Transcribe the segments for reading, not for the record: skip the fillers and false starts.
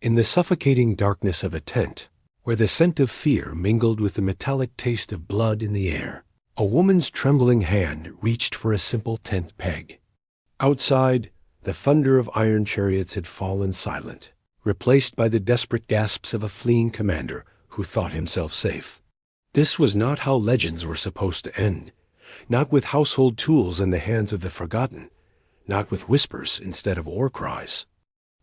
In the suffocating darkness of a tent, where the scent of fear mingled with the metallic taste of blood in the air, a woman's trembling hand reached for a simple tent peg. Outside, the thunder of iron chariots had fallen silent, replaced by the desperate gasps of a fleeing commander who thought himself safe. This was not how legends were supposed to end, not with household tools in the hands of the forgotten, not with whispers instead of war cries.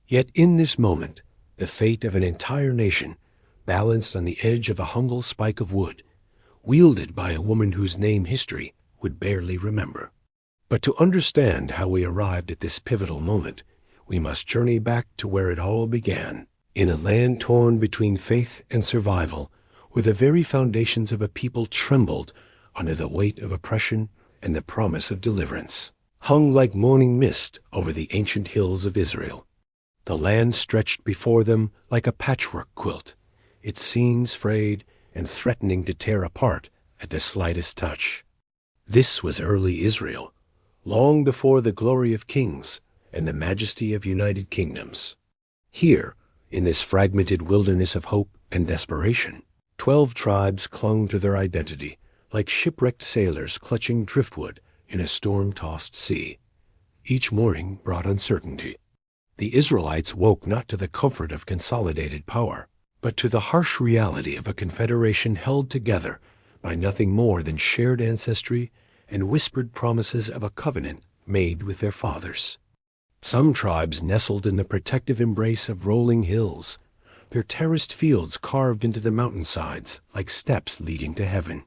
Yet in this moment, the fate of an entire nation balanced on the edge of a humble spike of wood, wielded by a woman whose name history would barely remember. But to understand how we arrived at this pivotal moment, we must journey back to where it all began, in a land torn between faith and survival, where the very foundations of a people trembled under the weight of oppression and the promise of deliverance, hung like morning mist over the ancient hills of Israel. The land stretched before them like a patchwork quilt, its seams frayed and threatening to tear apart at the slightest touch. This was early Israel, long before the glory of kings and the majesty of united kingdoms. Here, in this fragmented wilderness of hope and desperation, 12 tribes clung to their identity, like shipwrecked sailors clutching driftwood in a storm-tossed sea. Each morning brought uncertainty. The Israelites woke not to the comfort of consolidated power, but to the harsh reality of a confederation held together by nothing more than shared ancestry and whispered promises of a covenant made with their fathers. Some tribes nestled in the protective embrace of rolling hills, their terraced fields carved into the mountainsides like steps leading to heaven.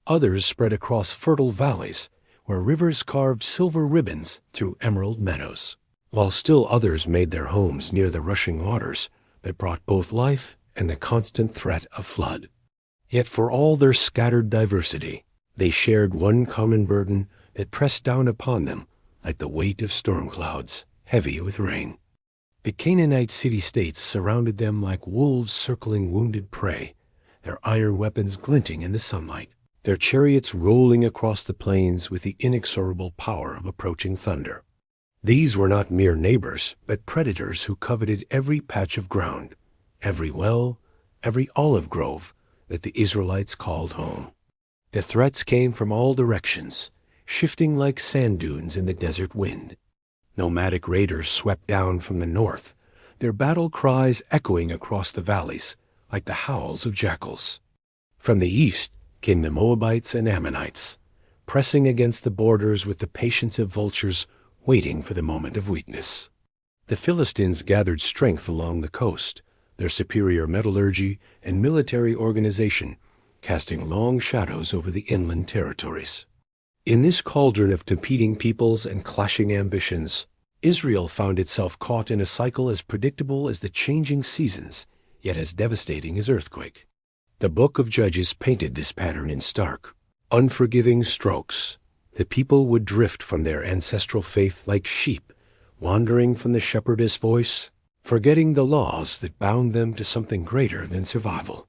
Others spread across fertile valleys, where rivers carved silver ribbons through emerald meadows, while still others made their homes near the rushing waters that brought both life and the constant threat of flood. Yet for all their scattered diversity, they shared one common burden that pressed down upon them like the weight of storm clouds, heavy with rain. The Canaanite city-states surrounded them like wolves circling wounded prey, their iron weapons glinting in the sunlight, their chariots rolling across the plains with the inexorable power of approaching thunder. These were not mere neighbors, but predators who coveted every patch of ground, every well, every olive grove that the Israelites called home. The threats came from all directions, shifting like sand dunes in the desert wind. Nomadic raiders swept down from the north, their battle cries echoing across the valleys like the howls of jackals. From the east came the Moabites and Ammonites, pressing against the borders with the patience of vultures waiting for the moment of weakness. The Philistines gathered strength along the coast, their superior metallurgy and military organization casting long shadows over the inland territories. In this cauldron of competing peoples and clashing ambitions, Israel found itself caught in a cycle as predictable as the changing seasons, yet as devastating as earthquake. The book of Judges painted this pattern in stark, unforgiving strokes. The people would drift from their ancestral faith like sheep, wandering from the shepherdess voice, forgetting the laws that bound them to something greater than survival.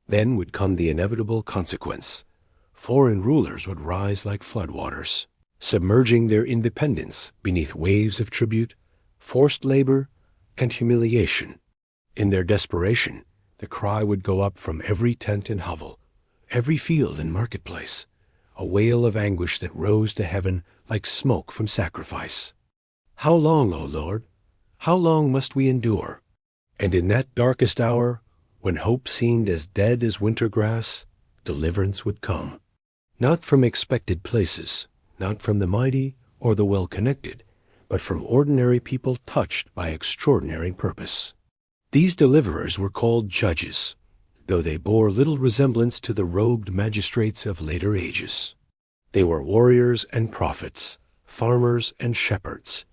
Then would come the inevitable consequence. Foreign rulers would rise like floodwaters, submerging their independence beneath waves of tribute, forced labor, and humiliation. In their desperation, the cry would go up from every tent and hovel, every field and marketplace, a wail of anguish that rose to heaven like smoke from sacrifice. How long, O Lord? How long must we endure? And in that darkest hour, when hope seemed as dead as winter grass, deliverance would come. Not from expected places, not from the mighty or the well-connected, but from ordinary people touched by extraordinary purpose. These deliverers were called judges, though they bore little resemblance to the robed magistrates of later ages. They were warriors and prophets, farmers and shepherds,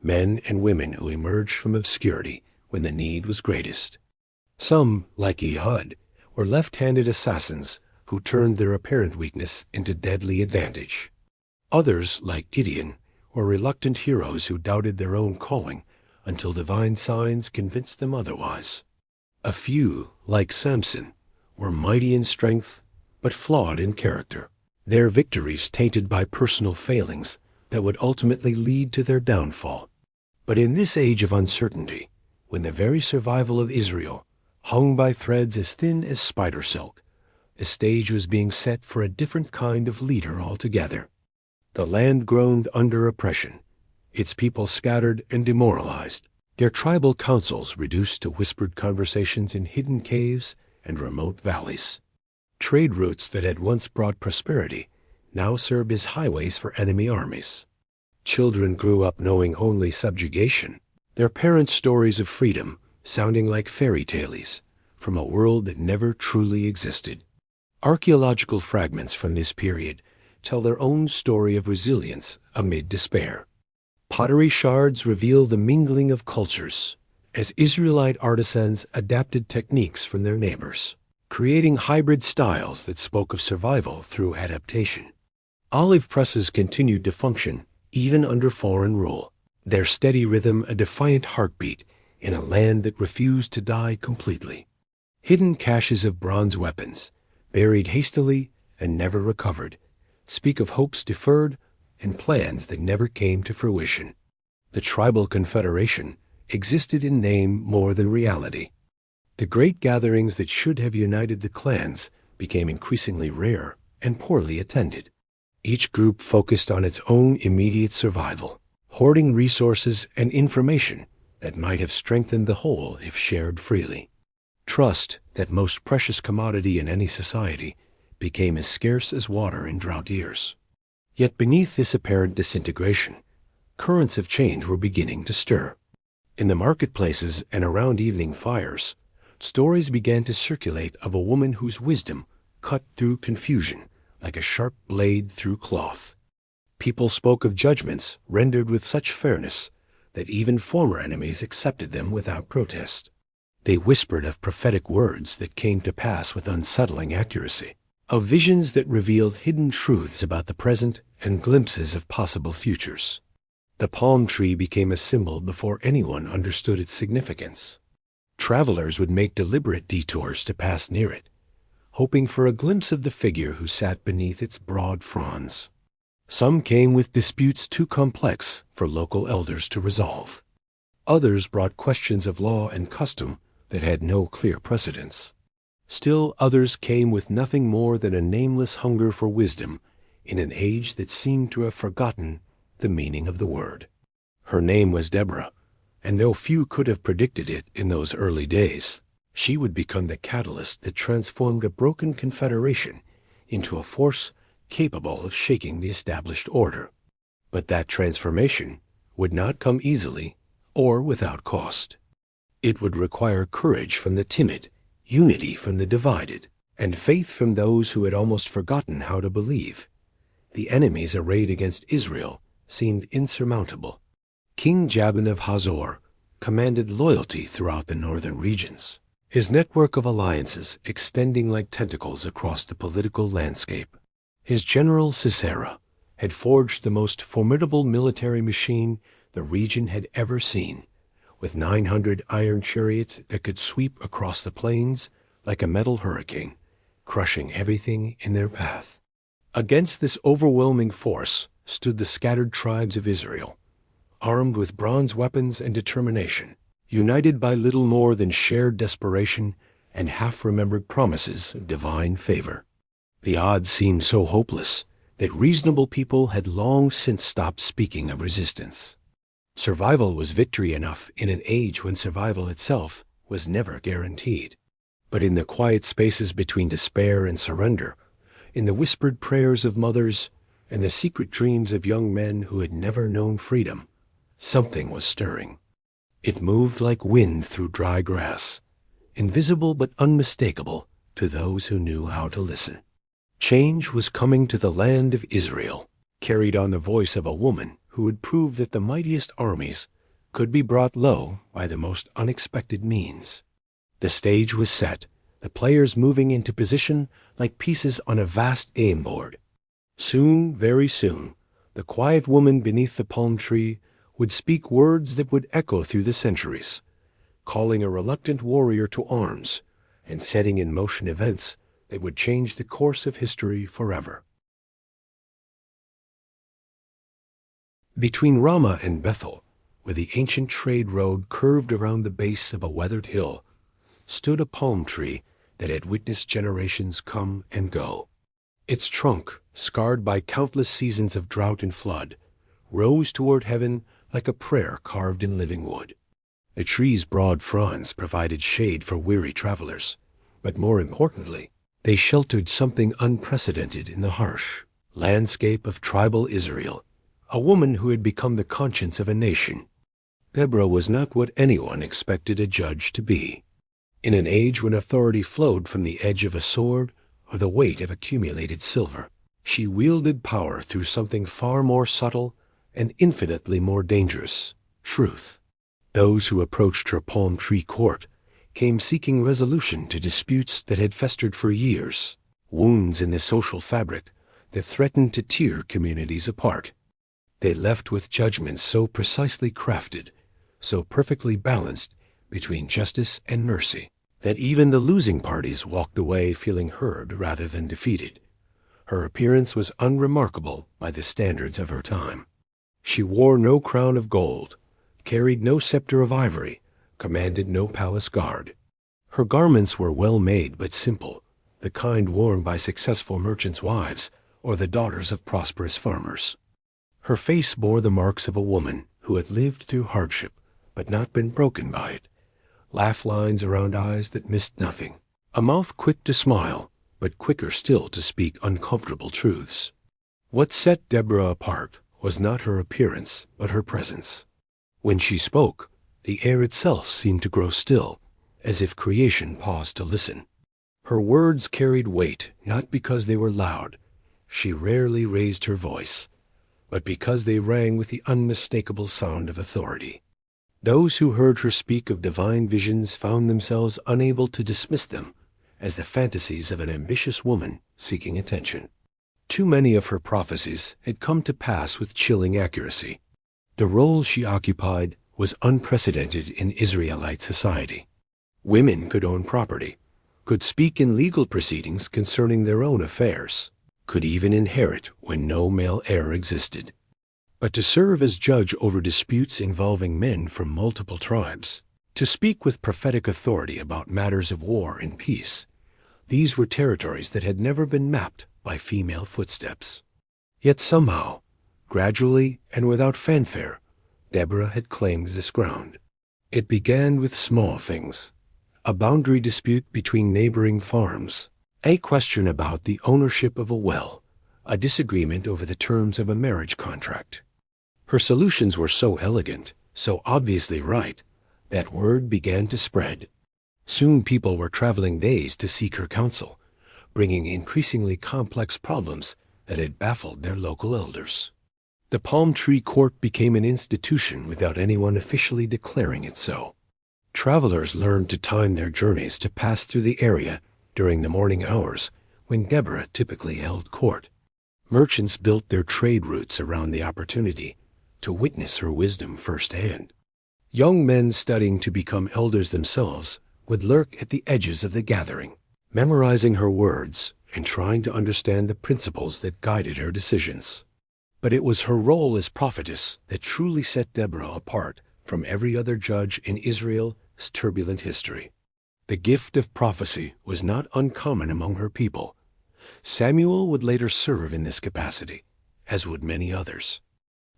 men and women who emerged from obscurity when the need was greatest. Some, like Ehud, were left-handed assassins who turned their apparent weakness into deadly advantage. Others, like Gideon, were reluctant heroes who doubted their own calling until divine signs convinced them otherwise. A few, like Samson, were mighty in strength but flawed in character, their victories tainted by personal failings that would ultimately lead to their downfall. But in this age of uncertainty, when the very survival of Israel hung by threads as thin as spider silk, the stage was being set for a different kind of leader altogether. The land groaned under oppression, its people scattered and demoralized, their tribal councils reduced to whispered conversations in hidden caves and remote valleys. Trade routes that had once brought prosperity now served as highways for enemy armies. Children grew up knowing only subjugation, their parents' stories of freedom sounding like fairy tales from a world that never truly existed. Archaeological fragments from this period tell their own story of resilience amid despair. Pottery shards reveal the mingling of cultures as Israelite artisans adapted techniques from their neighbors, creating hybrid styles that spoke of survival through adaptation. Olive presses continued to function even under foreign rule, their steady rhythm a defiant heartbeat in a land that refused to die completely. Hidden caches of bronze weapons, buried hastily and never recovered, speak of hopes deferred and plans that never came to fruition. The tribal confederation existed in name more than reality. The great gatherings that should have united the clans became increasingly rare and poorly attended. Each group focused on its own immediate survival, hoarding resources and information that might have strengthened the whole if shared freely. Trust, that most precious commodity in any society, became as scarce as water in drought years. Yet beneath this apparent disintegration, currents of change were beginning to stir. In the marketplaces and around evening fires, stories began to circulate of a woman whose wisdom cut through confusion like a sharp blade through cloth. People spoke of judgments rendered with such fairness that even former enemies accepted them without protest. They whispered of prophetic words that came to pass with unsettling accuracy, of visions that revealed hidden truths about the present and glimpses of possible futures. The palm tree became a symbol before anyone understood its significance. Travelers would make deliberate detours to pass near it, hoping for a glimpse of the figure who sat beneath its broad fronds. Some came with disputes too complex for local elders to resolve. Others brought questions of law and custom that had no clear precedents. Still others came with nothing more than a nameless hunger for wisdom in an age that seemed to have forgotten the meaning of the word. Her name was Deborah, and though few could have predicted it in those early days, she would become the catalyst that transformed a broken confederation into a force capable of shaking the established order. But that transformation would not come easily or without cost. It would require courage from the timid, unity from the divided, and faith from those who had almost forgotten how to believe. The enemies arrayed against Israel seemed insurmountable. King Jabin of Hazor commanded loyalty throughout the northern regions, his network of alliances extending like tentacles across the political landscape. His general Sisera had forged the most formidable military machine the region had ever seen, with 900 iron chariots that could sweep across the plains like a metal hurricane, crushing everything in their path. Against this overwhelming force stood the scattered tribes of Israel, armed with bronze weapons and determination, united by little more than shared desperation and half-remembered promises of divine favor. The odds seemed so hopeless that reasonable people had long since stopped speaking of resistance. Survival was victory enough in an age when survival itself was never guaranteed. But in the quiet spaces between despair and surrender, in the whispered prayers of mothers and the secret dreams of young men who had never known freedom, something was stirring. It moved like wind through dry grass, invisible but unmistakable to those who knew how to listen. Change was coming to the land of Israel, carried on the voice of a woman who would prove that the mightiest armies could be brought low by the most unexpected means. The stage was set, the players moving into position like pieces on a vast game board. Soon, very soon, the quiet woman beneath the palm tree would speak words that would echo through the centuries, calling a reluctant warrior to arms and setting in motion events that would change the course of history forever. Between Ramah and Bethel, where the ancient trade road curved around the base of a weathered hill, stood a palm tree that had witnessed generations come and go. Its trunk, scarred by countless seasons of drought and flood, rose toward heaven like a prayer carved in living wood. The tree's broad fronds provided shade for weary travelers, but more importantly, they sheltered something unprecedented in the harsh landscape of tribal Israel, a woman who had become the conscience of a nation. Deborah was not what anyone expected a judge to be. In an age when authority flowed from the edge of a sword or the weight of accumulated silver, she wielded power through something far more subtle and infinitely more dangerous: truth. Those who approached her palm tree court came seeking resolution to disputes that had festered for years, wounds in the social fabric that threatened to tear communities apart. They left with judgments so precisely crafted, so perfectly balanced between justice and mercy, that even the losing parties walked away feeling heard rather than defeated. Her appearance was unremarkable by the standards of her time. She wore no crown of gold, carried no scepter of ivory, commanded no palace guard. Her garments were well made but simple, the kind worn by successful merchants' wives or the daughters of prosperous farmers. Her face bore the marks of a woman who had lived through hardship but not been broken by it, laugh lines around eyes that missed nothing, a mouth quick to smile but quicker still to speak uncomfortable truths. What set Deborah apart was not her appearance but her presence. When she spoke, the air itself seemed to grow still, as if creation paused to listen. Her words carried weight not because they were loud. She rarely raised her voice, but because they rang with the unmistakable sound of authority. Those who heard her speak of divine visions found themselves unable to dismiss them as the fantasies of an ambitious woman seeking attention. Too many of her prophecies had come to pass with chilling accuracy. The role she occupied was unprecedented in Israelite society. Women could own property, could speak in legal proceedings concerning their own affairs, could even inherit when no male heir existed. But to serve as judge over disputes involving men from multiple tribes, to speak with prophetic authority about matters of war and peace, these were territories that had never been mapped by female footsteps. Yet somehow, gradually and without fanfare, Deborah had claimed this ground. It began with small things: a boundary dispute between neighboring farms, a question about the ownership of a well, a disagreement over the terms of a marriage contract. Her solutions were so elegant, so obviously right, that word began to spread. Soon people were traveling days to seek her counsel, bringing increasingly complex problems that had baffled their local elders. The palm tree court became an institution without anyone officially declaring it so. Travelers learned to time their journeys to pass through the area during the morning hours when Deborah typically held court. Merchants built their trade routes around the opportunity to witness her wisdom firsthand. Young men studying to become elders themselves would lurk at the edges of the gathering, memorizing her words and trying to understand the principles that guided her decisions. But it was her role as prophetess that truly set Deborah apart from every other judge in Israel's turbulent history. The gift of prophecy was not uncommon among her people. Samuel would later serve in this capacity, as would many others.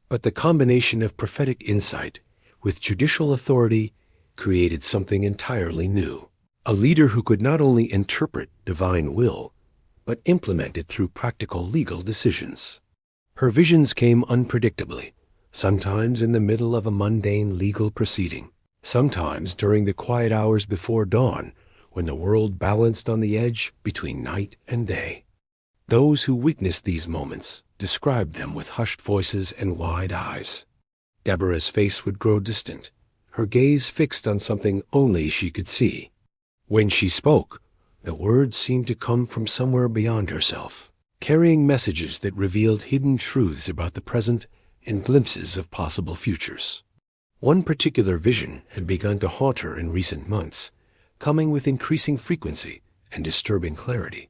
But the combination of prophetic insight with judicial authority created something entirely new: a leader who could not only interpret divine will, but implement it through practical legal decisions. Her visions came unpredictably, sometimes in the middle of a mundane legal proceeding, sometimes during the quiet hours before dawn when the world balanced on the edge between night and day. Those who witnessed these moments described them with hushed voices and wide eyes. Deborah's face would grow distant, her gaze fixed on something only she could see. When she spoke, the words seemed to come from somewhere beyond herself, carrying messages that revealed hidden truths about the present and glimpses of possible futures. One particular vision had begun to haunt her in recent months, coming with increasing frequency and disturbing clarity.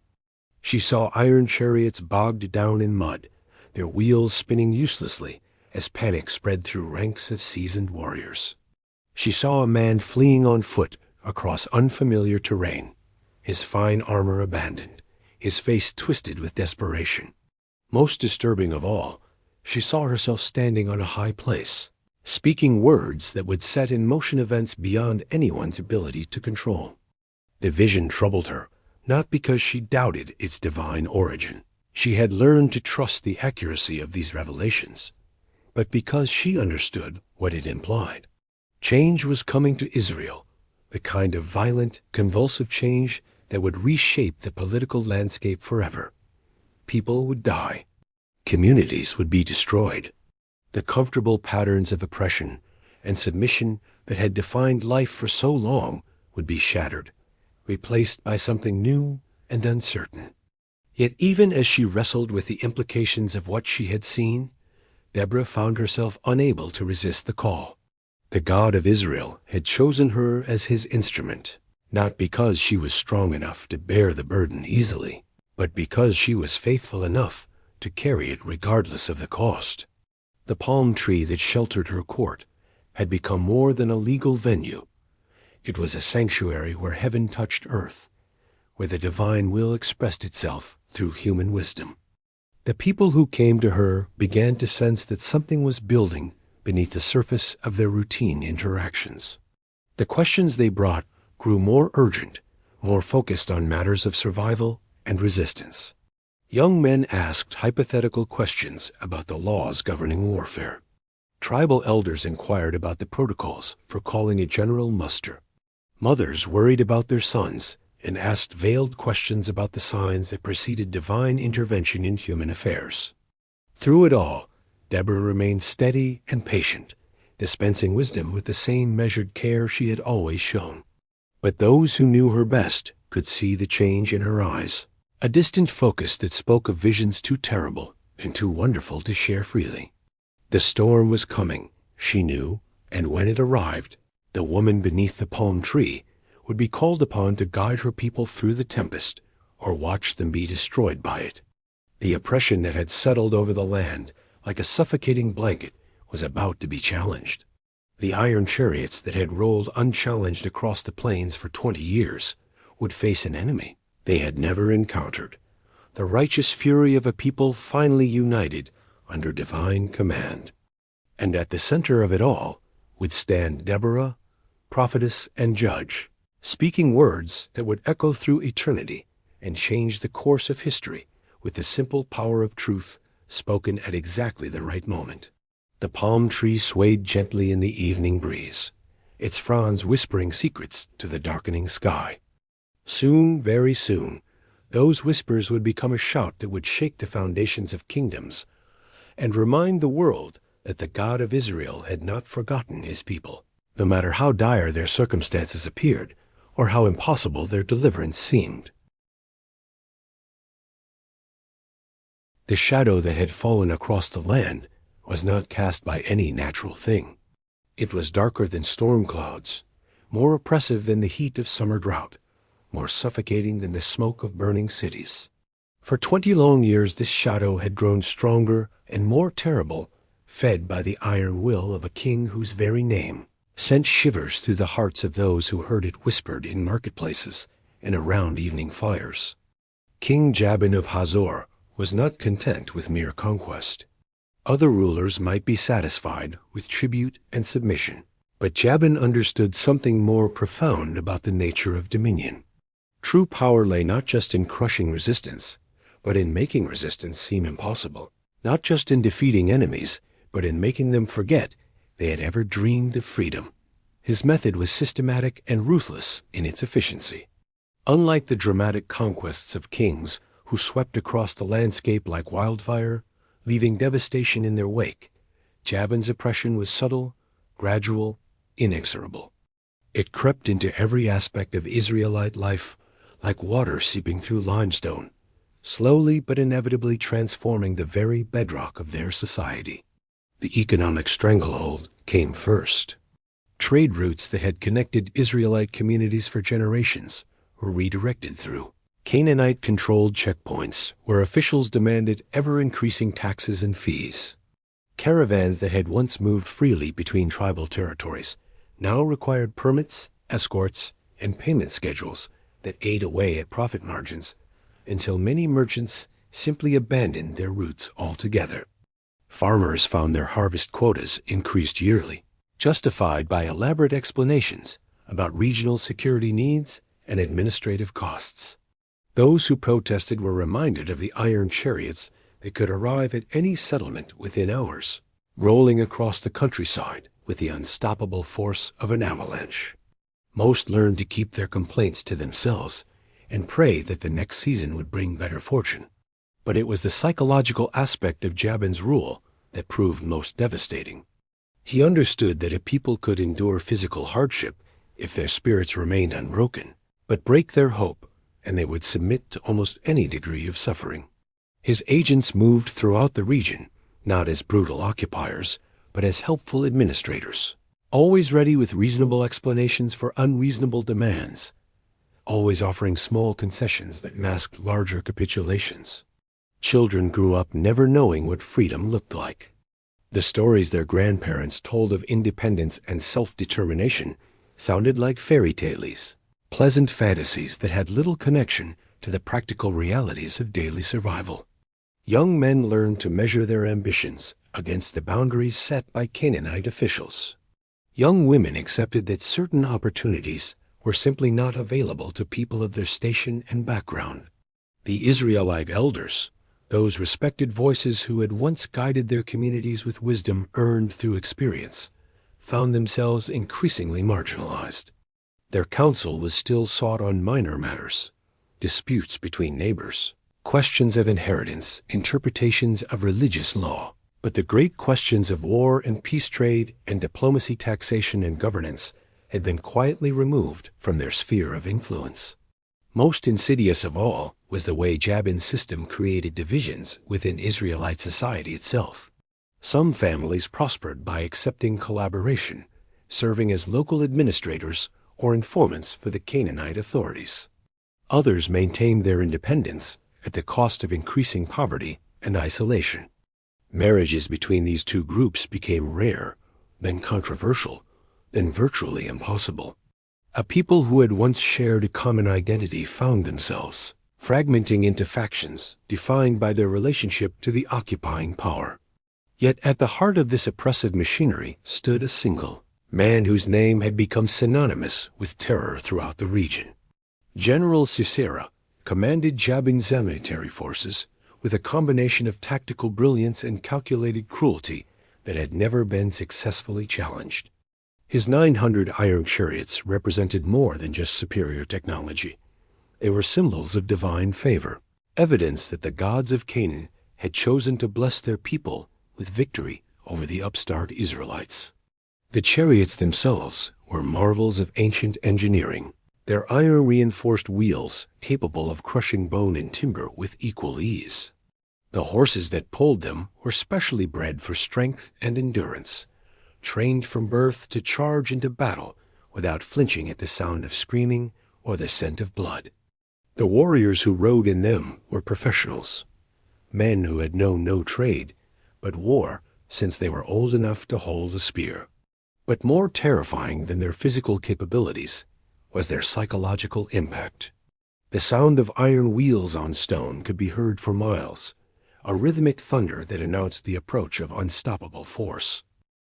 She saw iron chariots bogged down in mud, their wheels spinning uselessly as panic spread through ranks of seasoned warriors. She saw a man fleeing on foot across unfamiliar terrain, his fine armor abandoned, his face twisted with desperation. Most disturbing of all, she saw herself standing on a high place, speaking words that would set in motion events beyond anyone's ability to control. The vision troubled her, not because she doubted its divine origin. She had learned to trust the accuracy of these revelations, but because she understood what it implied. Change was coming to Israel, the kind of violent, convulsive change that would reshape the political landscape forever. People would die. Communities would be destroyed. The comfortable patterns of oppression and submission that had defined life for so long would be shattered, replaced by something new and uncertain. Yet even as she wrestled with the implications of what she had seen, Deborah found herself unable to resist the call. The God of Israel had chosen her as his instrument, not because she was strong enough to bear the burden easily, but because she was faithful enough to carry it regardless of the cost. The palm tree that sheltered her court had become more than a legal venue. It was a sanctuary where heaven touched earth, where the divine will expressed itself through human wisdom. The people who came to her began to sense that something was building beneath the surface of their routine interactions. The questions they brought grew more urgent, more focused on matters of survival and resistance. Young men asked hypothetical questions about the laws governing warfare. Tribal elders inquired about the protocols for calling a general muster. Mothers worried about their sons and asked veiled questions about the signs that preceded divine intervention in human affairs. Through it all, Deborah remained steady and patient, dispensing wisdom with the same measured care she had always shown. But those who knew her best could see the change in her eyes, a distant focus that spoke of visions too terrible and too wonderful to share freely. The storm was coming, she knew, and when it arrived, the woman beneath the palm tree would be called upon to guide her people through the tempest or watch them be destroyed by it. The oppression that had settled over the land like a suffocating blanket was about to be challenged. The iron chariots that had rolled unchallenged across the plains for 20 years would face an enemy they had never encountered, the righteous fury of a people finally united under divine command. And at the center of it all would stand Deborah, prophetess and judge, speaking words that would echo through eternity and change the course of history with the simple power of truth spoken at exactly the right moment. The palm tree swayed gently in the evening breeze, its fronds whispering secrets to the darkening sky. Soon, very soon, those whispers would become a shout that would shake the foundations of kingdoms and remind the world that the God of Israel had not forgotten his people, no matter how dire their circumstances appeared or how impossible their deliverance seemed. The shadow that had fallen across the land was not cast by any natural thing. It was darker than storm clouds, more oppressive than the heat of summer drought, more suffocating than the smoke of burning cities. For 20 long years this shadow had grown stronger and more terrible, fed by the iron will of a king whose very name sent shivers through the hearts of those who heard it whispered in marketplaces and around evening fires. King Jabin of Hazor was not content with mere conquest. Other rulers might be satisfied with tribute and submission, but Jabin understood something more profound about the nature of dominion. True power lay not just in crushing resistance, but in making resistance seem impossible, not just in defeating enemies, but in making them forget they had ever dreamed of freedom. His method was systematic and ruthless in its efficiency. Unlike the dramatic conquests of kings who swept across the landscape like wildfire, leaving devastation in their wake, Jabin's oppression was subtle, gradual, inexorable. It crept into every aspect of Israelite life like water seeping through limestone, slowly but inevitably transforming the very bedrock of their society. The economic stranglehold came first. Trade routes that had connected Israelite communities for generations were redirected through Canaanite-controlled checkpoints where officials demanded ever-increasing taxes and fees. Caravans that had once moved freely between tribal territories now required permits, escorts, and payment schedules that ate away at profit margins until many merchants simply abandoned their routes altogether. Farmers found their harvest quotas increased yearly, justified by elaborate explanations about regional security needs and administrative costs. Those who protested were reminded of the iron chariots that could arrive at any settlement within hours, rolling across the countryside with the unstoppable force of an avalanche. Most learned to keep their complaints to themselves and pray that the next season would bring better fortune. But it was the psychological aspect of Jabin's rule that proved most devastating. He understood that a people could endure physical hardship if their spirits remained unbroken, but break their hope and they would submit to almost any degree of suffering. His agents moved throughout the region, not as brutal occupiers, but as helpful administrators, always ready with reasonable explanations for unreasonable demands, always offering small concessions that masked larger capitulations. Children grew up never knowing what freedom looked like. The stories their grandparents told of independence and self-determination sounded like fairy tales, pleasant fantasies that had little connection to the practical realities of daily survival. Young men learned to measure their ambitions against the boundaries set by Canaanite officials. Young women accepted that certain opportunities were simply not available to people of their station and background. The Israelite elders, those respected voices who had once guided their communities with wisdom earned through experience, found themselves increasingly marginalized. Their counsel was still sought on minor matters, disputes between neighbors, questions of inheritance, interpretations of religious law. But the great questions of war and peace trade and diplomacy, taxation and governance had been quietly removed from their sphere of influence. Most insidious of all was the way Jabin's system created divisions within Israelite society itself. Some families prospered by accepting collaboration, serving as local administrators or informants for the Canaanite authorities. Others maintained their independence at the cost of increasing poverty and isolation. Marriages between these two groups became rare, then controversial, then virtually impossible. A people who had once shared a common identity found themselves fragmenting into factions defined by their relationship to the occupying power. Yet at the heart of this oppressive machinery stood a single man whose name had become synonymous with terror throughout the region. General Sisera commanded Jabin's military forces with a combination of tactical brilliance and calculated cruelty that had never been successfully challenged. His 900 iron chariots represented more than just superior technology. They were symbols of divine favor, evidence that the gods of Canaan had chosen to bless their people with victory over the upstart Israelites. The chariots themselves were marvels of ancient engineering, their iron-reinforced wheels capable of crushing bone and timber with equal ease. The horses that pulled them were specially bred for strength and endurance, trained from birth to charge into battle without flinching at the sound of screaming or the scent of blood. The warriors who rode in them were professionals, men who had known no trade, but war since they were old enough to hold a spear. But more terrifying than their physical capabilities was their psychological impact. The sound of iron wheels on stone could be heard for miles, a rhythmic thunder that announced the approach of unstoppable force.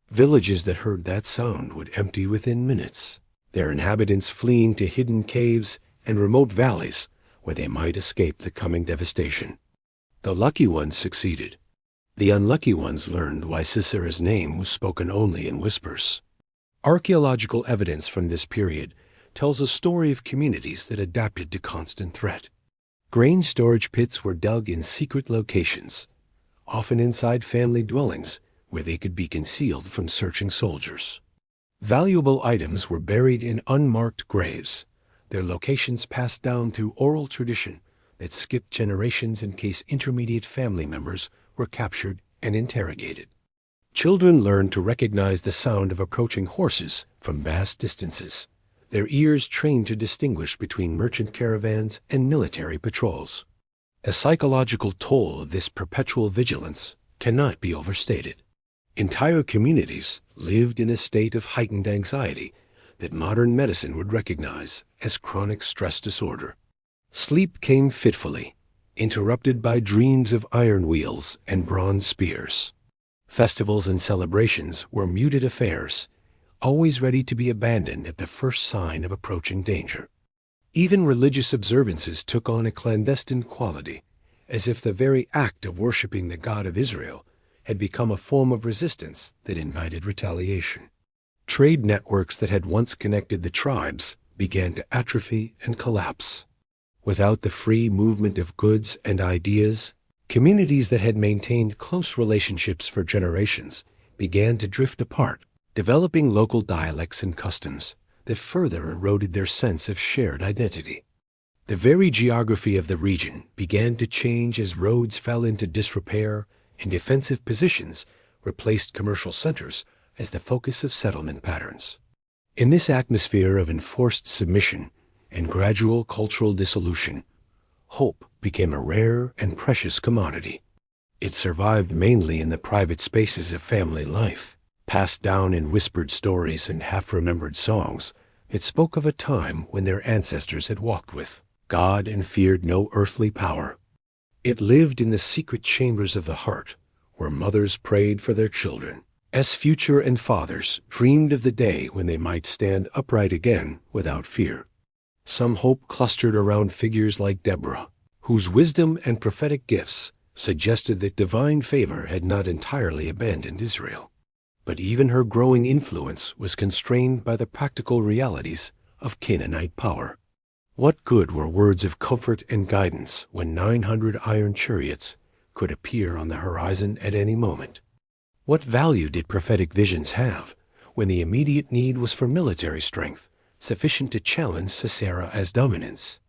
Villages that heard that sound would empty within minutes, their inhabitants fleeing to hidden caves and remote valleys where they might escape the coming devastation. The lucky ones succeeded. The unlucky ones learned why Sisera's name was spoken only in whispers. Archaeological evidence from this period tells a story of communities that adapted to constant threat. Grain storage pits were dug in secret locations, often inside family dwellings where they could be concealed from searching soldiers. Valuable items were buried in unmarked graves, their locations passed down through oral tradition that skipped generations in case intermediate family members were captured and interrogated. Children learned to recognize the sound of approaching horses from vast distances, their ears trained to distinguish between merchant caravans and military patrols. A psychological toll of this perpetual vigilance cannot be overstated. Entire communities lived in a state of heightened anxiety that modern medicine would recognize as chronic stress disorder. Sleep came fitfully, interrupted by dreams of iron wheels and bronze spears. Festivals and celebrations were muted affairs, always ready to be abandoned at the first sign of approaching danger. Even religious observances took on a clandestine quality, as if the very act of worshiping the God of Israel had become a form of resistance that invited retaliation. Trade networks that had once connected the tribes began to atrophy and collapse. Without the free movement of goods and ideas, communities that had maintained close relationships for generations began to drift apart, developing local dialects and customs that further eroded their sense of shared identity. The very geography of the region began to change as roads fell into disrepair and defensive positions replaced commercial centers as the focus of settlement patterns. In this atmosphere of enforced submission and gradual cultural dissolution, hope became a rare and precious commodity. It survived mainly in the private spaces of family life. Passed down in whispered stories and half-remembered songs, it spoke of a time when their ancestors had walked with God and feared no earthly power. It lived in the secret chambers of the heart, where mothers prayed for their children, as future and fathers dreamed of the day when they might stand upright again without fear. Some hope clustered around figures like Deborah, whose wisdom and prophetic gifts suggested that divine favor had not entirely abandoned Israel. But even her growing influence was constrained by the practical realities of Canaanite power. What good were words of comfort and guidance when 900 iron chariots could appear on the horizon at any moment? What value did prophetic visions have when the immediate need was for military strength sufficient to challenge Sisera as dominance?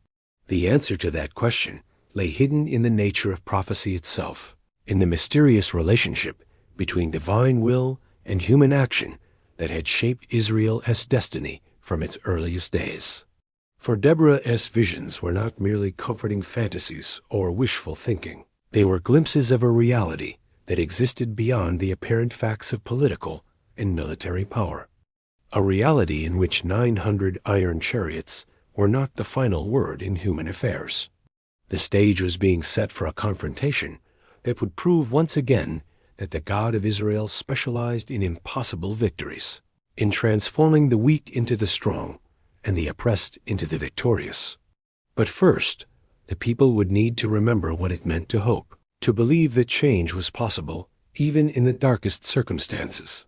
The answer to that question lay hidden in the nature of prophecy itself, in the mysterious relationship between divine will and human action that had shaped Israel's destiny from its earliest days. For Deborah's visions were not merely comforting fantasies or wishful thinking. They were glimpses of a reality that existed beyond the apparent facts of political and military power. A reality in which 900 iron chariots were not the final word in human affairs. The stage was being set for a confrontation that would prove once again that the God of Israel specialized in impossible victories, in transforming the weak into the strong and the oppressed into the victorious. But first, the people would need to remember what it meant to hope, to believe that change was possible even in the darkest circumstances.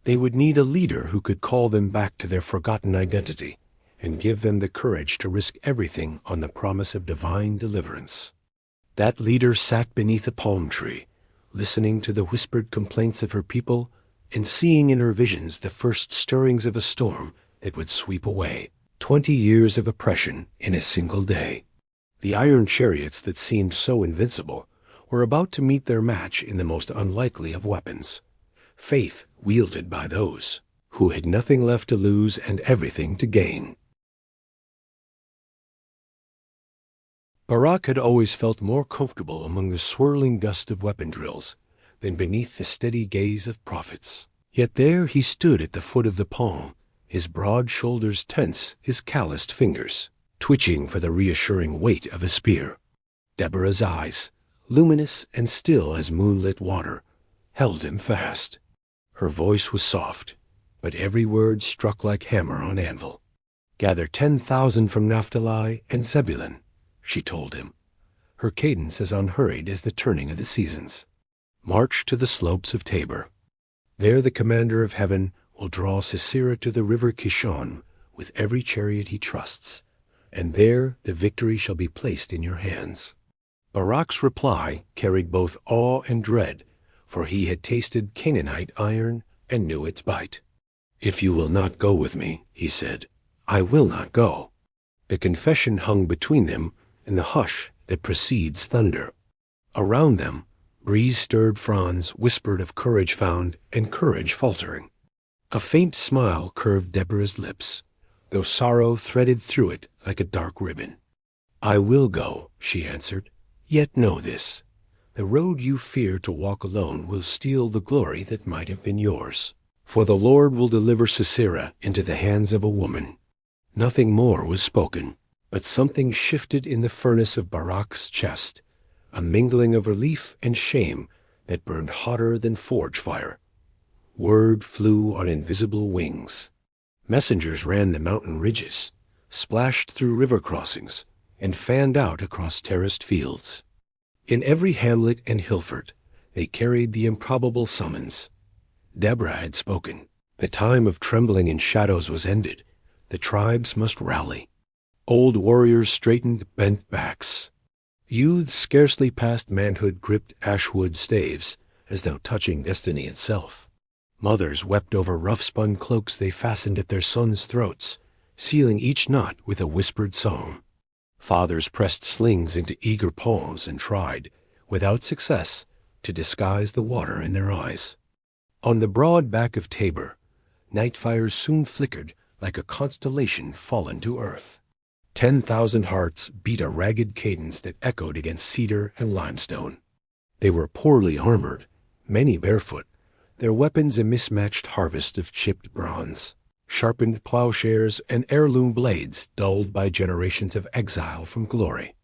They would need a leader who could call them back to their forgotten identity and give them the courage to risk everything on the promise of divine deliverance. That leader sat beneath a palm tree, listening to the whispered complaints of her people and seeing in her visions the first stirrings of a storm that would sweep away 20 years of oppression in a single day. The iron chariots that seemed so invincible were about to meet their match in the most unlikely of weapons, faith wielded by those who had nothing left to lose and everything to gain. Barak had always felt more comfortable among the swirling dust of weapon drills than beneath the steady gaze of prophets. Yet there he stood at the foot of the palm, his broad shoulders tense, his calloused fingers twitching for the reassuring weight of a spear. Deborah's eyes, luminous and still as moonlit water, held him fast. Her voice was soft, but every word struck like hammer on anvil. "Gather 10,000 from Naphtali and Zebulun," she told him, her cadence as unhurried as the turning of the seasons. "March to the slopes of Tabor. There the commander of heaven will draw Sisera to the river Kishon with every chariot he trusts, and there the victory shall be placed in your hands." Barak's reply carried both awe and dread, for he had tasted Canaanite iron and knew its bite. "If you will not go with me," he said, "I will not go." The confession hung between them in the hush that precedes thunder. Around them, breeze-stirred fronds whispered of courage found and courage faltering. A faint smile curved Deborah's lips, though sorrow threaded through it like a dark ribbon. "I will go," she answered. "Yet know this, The road you fear to walk alone will steal the glory that might have been yours. For the Lord will deliver Sisera into the hands of a woman. Nothing more was spoken, but something shifted in the furnace of Barak's chest, a mingling of relief and shame that burned hotter than forge fire. Word flew on invisible wings. Messengers ran the mountain ridges, splashed through river crossings, and fanned out across terraced fields. In every hamlet and hillfort, they carried the improbable summons. Deborah had spoken. The time of trembling in shadows was ended. The tribes must rally. Old warriors straightened bent backs. Youths scarcely past manhood gripped ashwood staves, as though touching destiny itself. Mothers wept over rough-spun cloaks they fastened at their sons' throats, sealing each knot with a whispered song. Fathers pressed slings into eager palms and tried, without success, to disguise the water in their eyes. On the broad back of Tabor, night fires soon flickered like a constellation fallen to earth. 10,000 hearts beat a ragged cadence that echoed against cedar and limestone. They were poorly armored, many barefoot, their weapons a mismatched harvest of chipped bronze, sharpened plowshares and heirloom blades dulled by generations of exile from glory.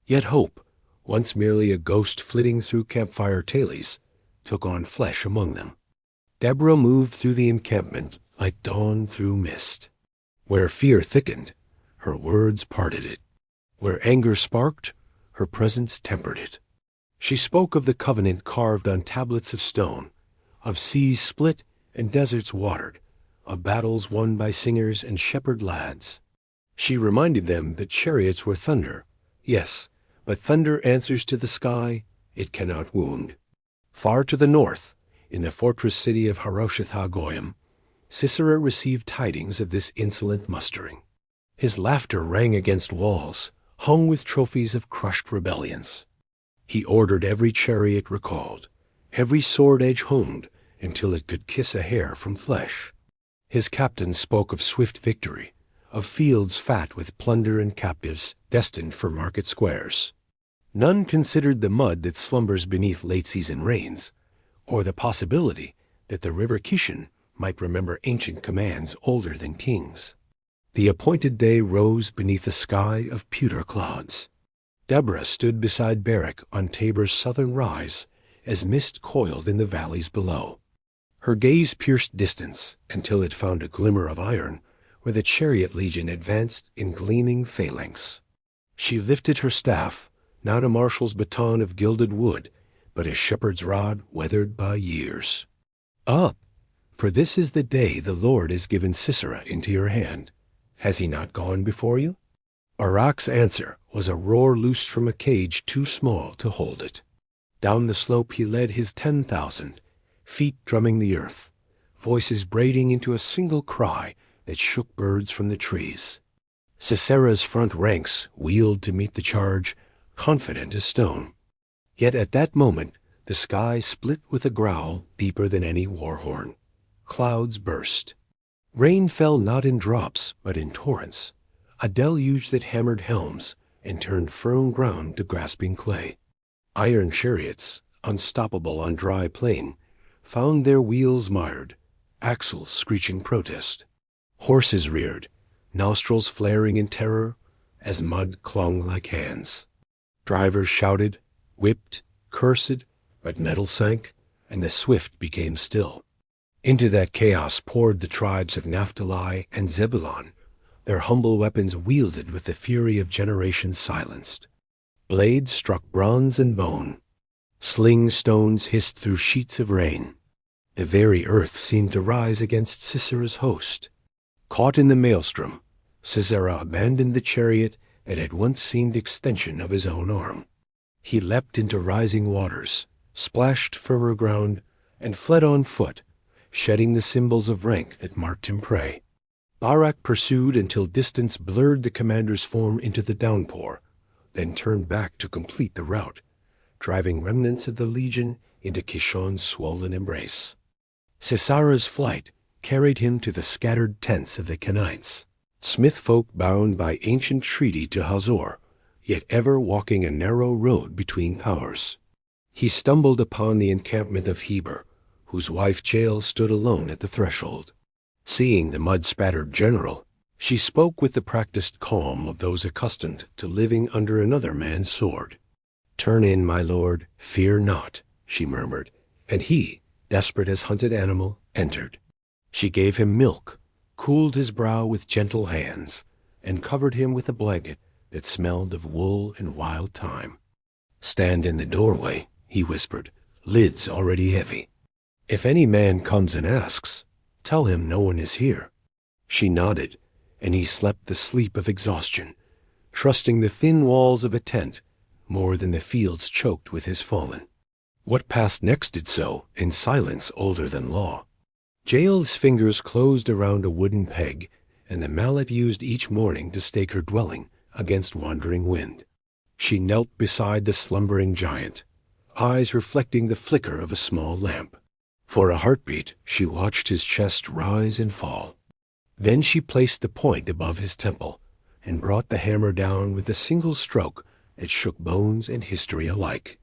Yet hope, once merely a ghost flitting through campfire tailies, took on flesh among them. Deborah moved through the encampment like dawn through mist. Where fear thickened, her words parted it. Where anger sparked, her presence tempered it. She spoke of the covenant carved on tablets of stone, of seas split and deserts watered, of battles won by singers and shepherd lads. She reminded them that chariots were thunder. Yes, but thunder answers to the sky, it cannot wound. Far to the north, in the fortress city of Harosheth HaGoyim, Sisera received tidings of this insolent mustering. His laughter rang against walls, hung with trophies of crushed rebellions. He ordered every chariot recalled, every sword edge honed until it could kiss a hair from flesh. His captains spoke of swift victory, of fields fat with plunder and captives destined for market squares. None considered the mud that slumbers beneath late-season rains, or the possibility that the river Kishon might remember ancient commands older than kings. The appointed day rose beneath a sky of pewter clouds. Deborah stood beside Barak on Tabor's southern rise as mist coiled in the valleys below. Her gaze pierced distance until it found a glimmer of iron where the chariot legion advanced in gleaming phalanx. She lifted her staff, not a marshal's baton of gilded wood, but a shepherd's rod weathered by years. Up, for this is the day the Lord has given Sisera into your hand. Has he not gone before you? Barak's answer was a roar loosed from a cage too small to hold it. Down the slope he led his 10,000, feet drumming the earth, voices braiding into a single cry that shook birds from the trees. Sisera's front ranks wheeled to meet the charge, confident as stone. Yet at that moment the sky split with a growl deeper than any war horn. Clouds burst. Rain fell not in drops, but in torrents, a deluge that hammered helms and turned firm ground to grasping clay. Iron chariots, unstoppable on dry plain, found their wheels mired, axles screeching protest. Horses reared, nostrils flaring in terror as mud clung like hands. Drivers shouted, whipped, cursed, but metal sank, and the swift became still. Into that chaos poured the tribes of Naphtali and Zebulun, their humble weapons wielded with the fury of generations silenced. Blades struck bronze and bone. Sling stones hissed through sheets of rain. The very earth seemed to rise against Sisera's host. Caught in the maelstrom, Sisera abandoned the chariot that had once seemed extension of his own arm. He leapt into rising waters, splashed firmer ground, and fled on foot, shedding the symbols of rank that marked him prey. Barak pursued until distance blurred the commander's form into the downpour, then turned back to complete the rout, driving remnants of the legion into Kishon's swollen embrace. Sisera's flight carried him to the scattered tents of the Canaanites, smith folk bound by ancient treaty to Hazor, yet ever walking a narrow road between powers. He stumbled upon the encampment of Heber, whose wife Jael stood alone at the threshold. Seeing the mud-spattered general, she spoke with the practiced calm of those accustomed to living under another man's sword. "Turn in, my lord, fear not," she murmured, and he, desperate as hunted animal, entered. She gave him milk, cooled his brow with gentle hands, and covered him with a blanket that smelled of wool and wild thyme. "Stand in the doorway," he whispered, "lids already heavy. If any man comes and asks, tell him no one is here." She nodded, and he slept the sleep of exhaustion, trusting the thin walls of a tent more than the fields choked with his fallen. What passed next did so in silence older than law. Jael's fingers closed around a wooden peg, and the mallet used each morning to stake her dwelling against wandering wind. She knelt beside the slumbering giant, eyes reflecting the flicker of a small lamp. For a heartbeat, she watched his chest rise and fall. Then she placed the point above his temple and brought the hammer down with a single stroke that shook bones and history alike.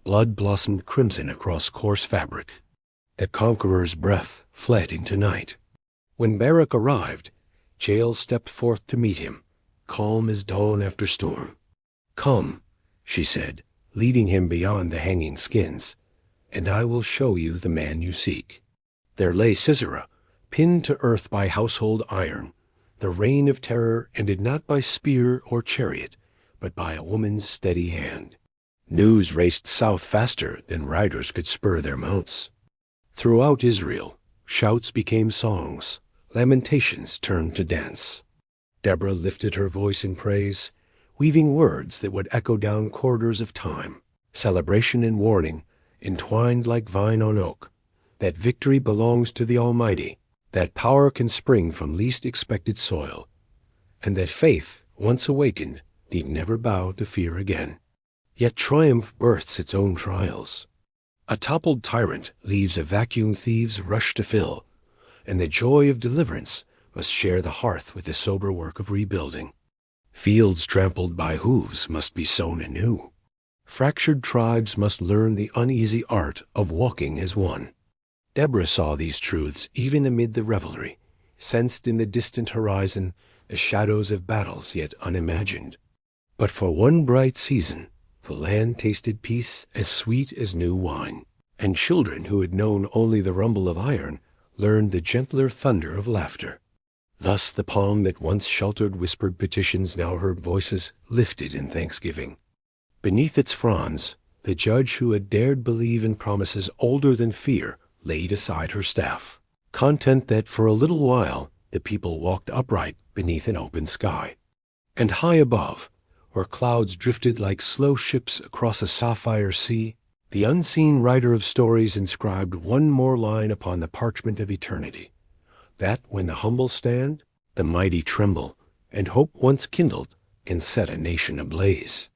Blood blossomed crimson across coarse fabric. The conqueror's breath fled into night. When Barak arrived, Jael stepped forth to meet him, calm as dawn after storm. "Come," she said, leading him beyond the hanging skins, "and I will show you the man you seek." There lay Sisera, pinned to earth by household iron. The reign of terror ended not by spear or chariot, but by a woman's steady hand. News raced south faster than riders could spur their mounts. Throughout Israel, shouts became songs, lamentations turned to dance. Deborah lifted her voice in praise, weaving words that would echo down corridors of time, celebration and warning, entwined like vine on oak, that victory belongs to the Almighty, that power can spring from least expected soil, and that faith, once awakened, need never bow to fear again. Yet triumph births its own trials. A toppled tyrant leaves a vacuum thieves rush to fill, and the joy of deliverance must share the hearth with the sober work of rebuilding. Fields trampled by hooves must be sown anew. Fractured tribes must learn the uneasy art of walking as one. Deborah saw these truths even amid the revelry, sensed in the distant horizon the shadows of battles yet unimagined. But for one bright season, the land tasted peace as sweet as new wine, and children who had known only the rumble of iron learned the gentler thunder of laughter. Thus the palm that once sheltered whispered petitions now heard voices lifted in thanksgiving. Beneath its fronds, the judge who had dared believe in promises older than fear laid aside her staff, content that for a little while the people walked upright beneath an open sky. And high above, where clouds drifted like slow ships across a sapphire sea, the unseen writer of stories inscribed one more line upon the parchment of eternity, that when the humble stand, the mighty tremble, and hope once kindled can set a nation ablaze.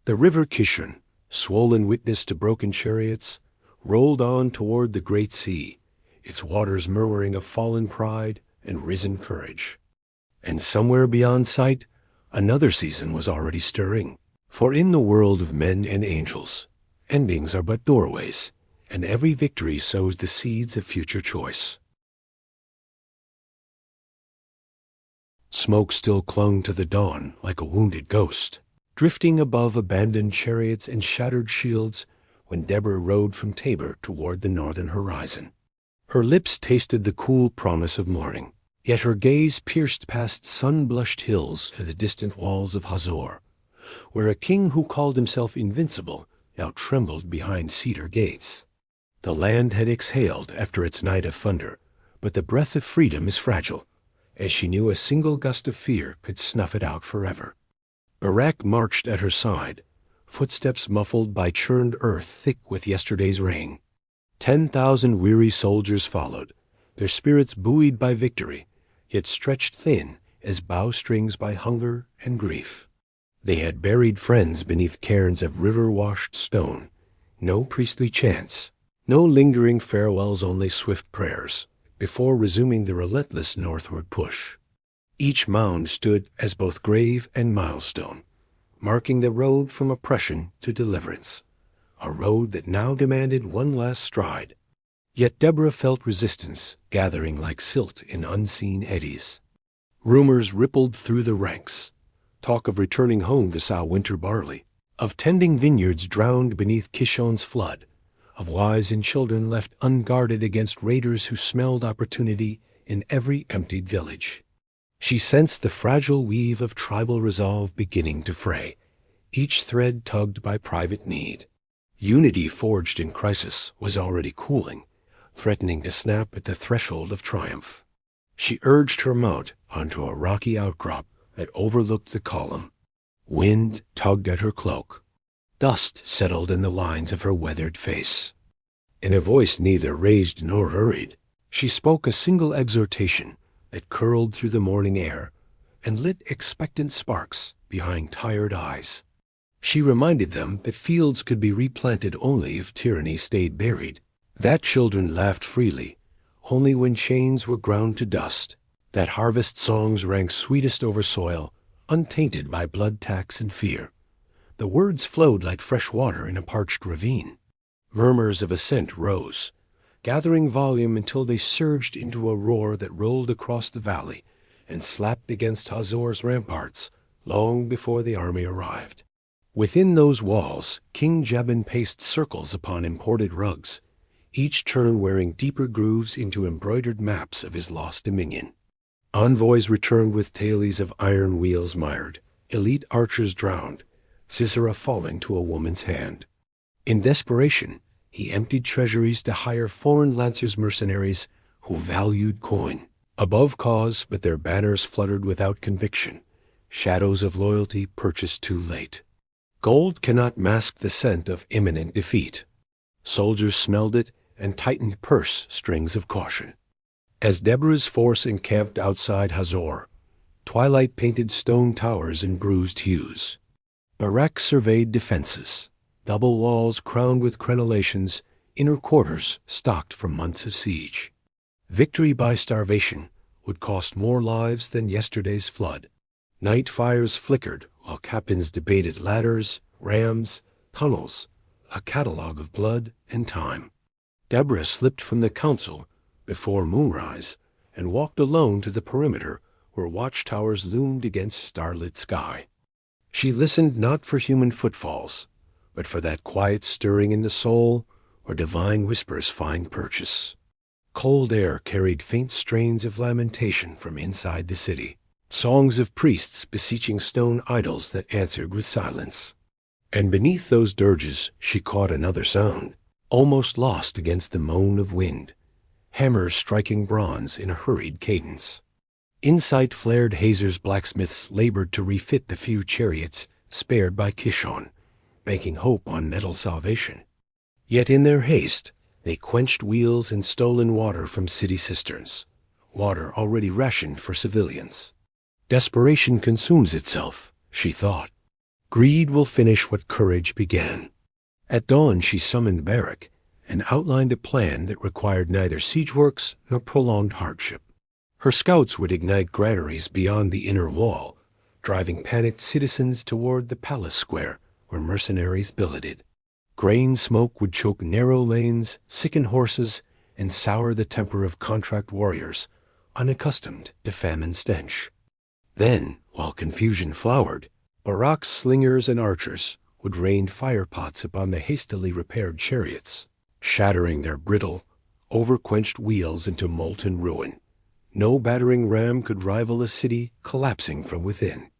The river Kishon, swollen witness to broken chariots, rolled on toward the great sea, its waters murmuring of fallen pride and risen courage. And somewhere beyond sight, another season was already stirring. For in the world of men and angels, endings are but doorways, and every victory sows the seeds of future choice. Smoke still clung to the dawn like a wounded ghost, drifting above abandoned chariots and shattered shields when Deborah rode from Tabor toward the northern horizon. Her lips tasted the cool promise of morning, yet her gaze pierced past sun-blushed hills to the distant walls of Hazor, where a king who called himself invincible now trembled behind cedar gates. The land had exhaled after its night of thunder, but the breath of freedom is fragile, as she knew a single gust of fear could snuff it out forever. Barak marched at her side, footsteps muffled by churned earth thick with yesterday's rain. 10,000 weary soldiers followed, their spirits buoyed by victory, yet stretched thin as bowstrings by hunger and grief. They had buried friends beneath cairns of river-washed stone. No priestly chants, no lingering farewells, only swift prayers, before resuming the relentless northward push. Each mound stood as both grave and milestone, marking the road from oppression to deliverance, a road that now demanded one last stride. Yet Deborah felt resistance gathering like silt in unseen eddies. Rumors rippled through the ranks. Talk of returning home to sow winter barley, of tending vineyards drowned beneath Kishon's flood, of wives and children left unguarded against raiders who smelled opportunity in every emptied village. She sensed the fragile weave of tribal resolve beginning to fray, each thread tugged by private need. Unity forged in crisis was already cooling, threatening to snap at the threshold of triumph. She urged her mount onto a rocky outcrop that overlooked the column. Wind tugged at her cloak. Dust settled in the lines of her weathered face. In a voice neither raised nor hurried, she spoke a single exhortation that curled through the morning air and lit expectant sparks behind tired eyes. She reminded them that fields could be replanted only if tyranny stayed buried, that children laughed freely only when chains were ground to dust, that harvest songs rang sweetest over soil, untainted by blood tax and fear. The words flowed like fresh water in a parched ravine. Murmurs of assent rose, gathering volume until they surged into a roar that rolled across the valley and slapped against Hazor's ramparts long before the army arrived. Within those walls, King Jabin paced circles upon imported rugs, each turn wearing deeper grooves into embroidered maps of his lost dominion. Envoys returned with tales of iron wheels mired, elite archers drowned, Sisera falling to a woman's hand. In desperation, he emptied treasuries to hire foreign lancers mercenaries who valued coin above cause, but their banners fluttered without conviction, shadows of loyalty purchased too late. Gold cannot mask the scent of imminent defeat. Soldiers smelled it and tightened purse strings of caution. As Deborah's force encamped outside Hazor, twilight painted stone towers in bruised hues. Barak surveyed defenses, double walls crowned with crenellations, inner quarters stocked from months of siege. Victory by starvation would cost more lives than yesterday's flood. Night fires flickered while captains debated ladders, rams, tunnels, a catalogue of blood and time. Deborah slipped from the council before moonrise and walked alone to the perimeter where watchtowers loomed against starlit sky. She listened not for human footfalls, but for that quiet stirring in the soul where divine whispers find purchase. Cold air carried faint strains of lamentation from inside the city, songs of priests beseeching stone idols that answered with silence. And beneath those dirges she caught another sound, almost lost against the moan of wind, hammers striking bronze in a hurried cadence. In sight flared Hazor's blacksmiths labored to refit the few chariots spared by Kishon, banking hope on nettle salvation. Yet in their haste they quenched wheels and stolen water from city cisterns, water already rationed for civilians. Desperation consumes itself, she thought. Greed will finish what courage began. At dawn she summoned Barak and outlined a plan that required neither siege works nor prolonged hardship. Her scouts would ignite granaries beyond the inner wall, driving panicked citizens toward the palace square where mercenaries billeted. Grain smoke would choke narrow lanes, sicken horses, and sour the temper of contract warriors, unaccustomed to famine stench. Then, while confusion flowered, Barak's slingers and archers would rain firepots upon the hastily repaired chariots, shattering their brittle, over-quenched wheels into molten ruin. No battering ram could rival a city collapsing from within.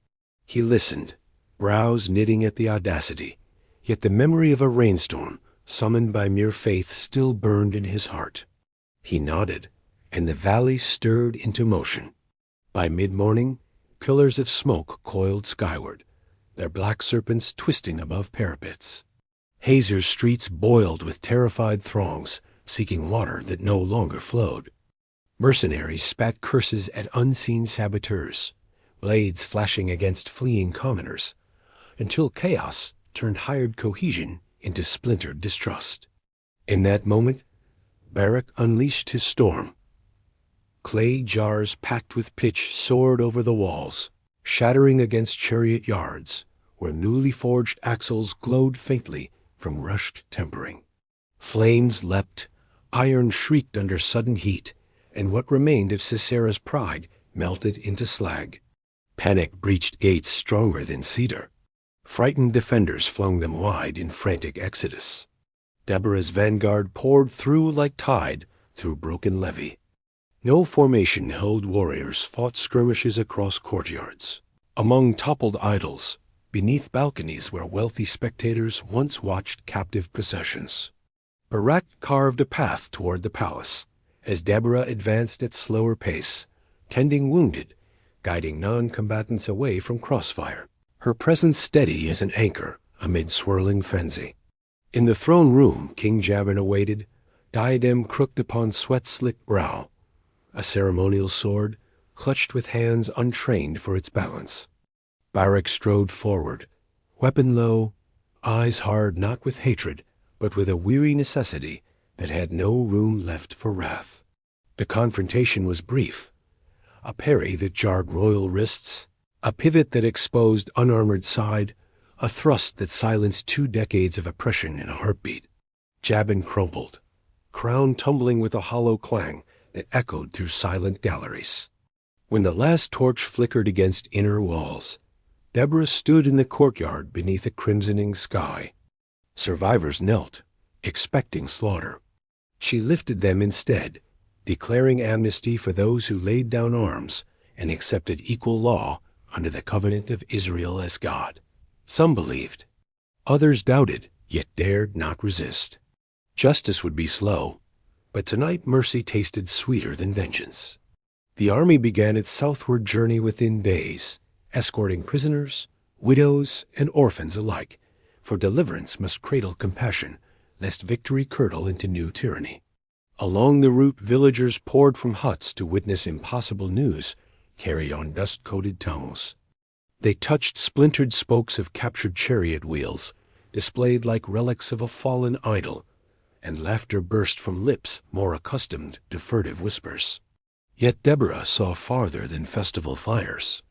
He listened, brows knitting at the audacity, yet the memory of a rainstorm summoned by mere faith still burned in his heart. He nodded, and the valley stirred into motion. By mid-morning, pillars of smoke coiled skyward, their black serpents twisting above parapets. Hazor's streets boiled with terrified throngs, seeking water that no longer flowed. Mercenaries spat curses at unseen saboteurs, blades flashing against fleeing commoners, until chaos turned hired cohesion into splintered distrust. In that moment, Barak unleashed his storm. Clay jars packed with pitch soared over the walls, shattering against chariot yards, where newly forged axles glowed faintly from rushed tempering. Flames leapt, iron shrieked under sudden heat, and what remained of Sisera's pride melted into slag. Panic breached gates stronger than cedar. Frightened defenders flung them wide in frantic exodus. Deborah's vanguard poured through like tide through broken levee. No formation held warriors fought skirmishes across courtyards, among toppled idols, beneath balconies where wealthy spectators once watched captive processions. Barak carved a path toward the palace, as Deborah advanced at slower pace, tending wounded, guiding non-combatants away from crossfire, her presence steady as an anchor amid swirling frenzy. In the throne room King Jabin awaited, diadem crooked upon sweat-slicked brow, a ceremonial sword clutched with hands untrained for its balance. Barak strode forward, weapon low, eyes hard not with hatred, but with a weary necessity that had no room left for wrath. The confrontation was brief, a parry that jarred royal wrists, a pivot that exposed unarmored side, a thrust that silenced 2 decades of oppression in a heartbeat. Jabin crumpled, crown tumbling with a hollow clang that echoed through silent galleries. When the last torch flickered against inner walls, Deborah stood in the courtyard beneath a crimsoning sky. Survivors knelt, expecting slaughter. She lifted them instead, declaring amnesty for those who laid down arms and accepted equal law under the covenant of Israel as God. Some believed. Others doubted, yet dared not resist. Justice would be slow, but tonight mercy tasted sweeter than vengeance. The army began its southward journey within days, escorting prisoners, widows, and orphans alike, for deliverance must cradle compassion, lest victory curdle into new tyranny. Along the route villagers poured from huts to witness impossible news carried on dust-coated tongues. They touched splintered spokes of captured chariot wheels, displayed like relics of a fallen idol, and laughter burst from lips more accustomed to furtive whispers. Yet Deborah saw farther than festival fires.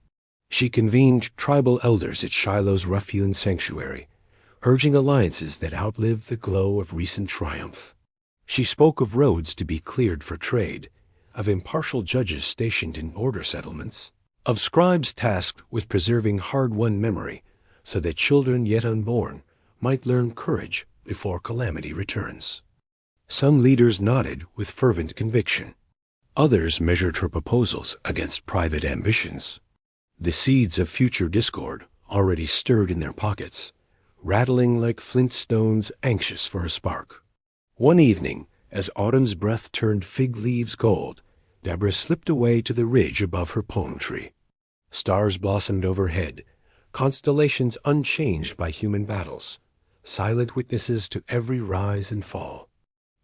She convened tribal elders at Shiloh's rough-hewn sanctuary, urging alliances that outlived the glow of recent triumph. She spoke of roads to be cleared for trade, of impartial judges stationed in border settlements, of scribes tasked with preserving hard-won memory so that children yet unborn might learn courage before calamity returns. Some leaders nodded with fervent conviction. Others measured her proposals against private ambitions. The seeds of future discord already stirred in their pockets, rattling like flint stones anxious for a spark. One evening, as autumn's breath turned fig leaves gold, Deborah slipped away to the ridge above her palm tree. Stars blossomed overhead, constellations unchanged by human battles, silent witnesses to every rise and fall.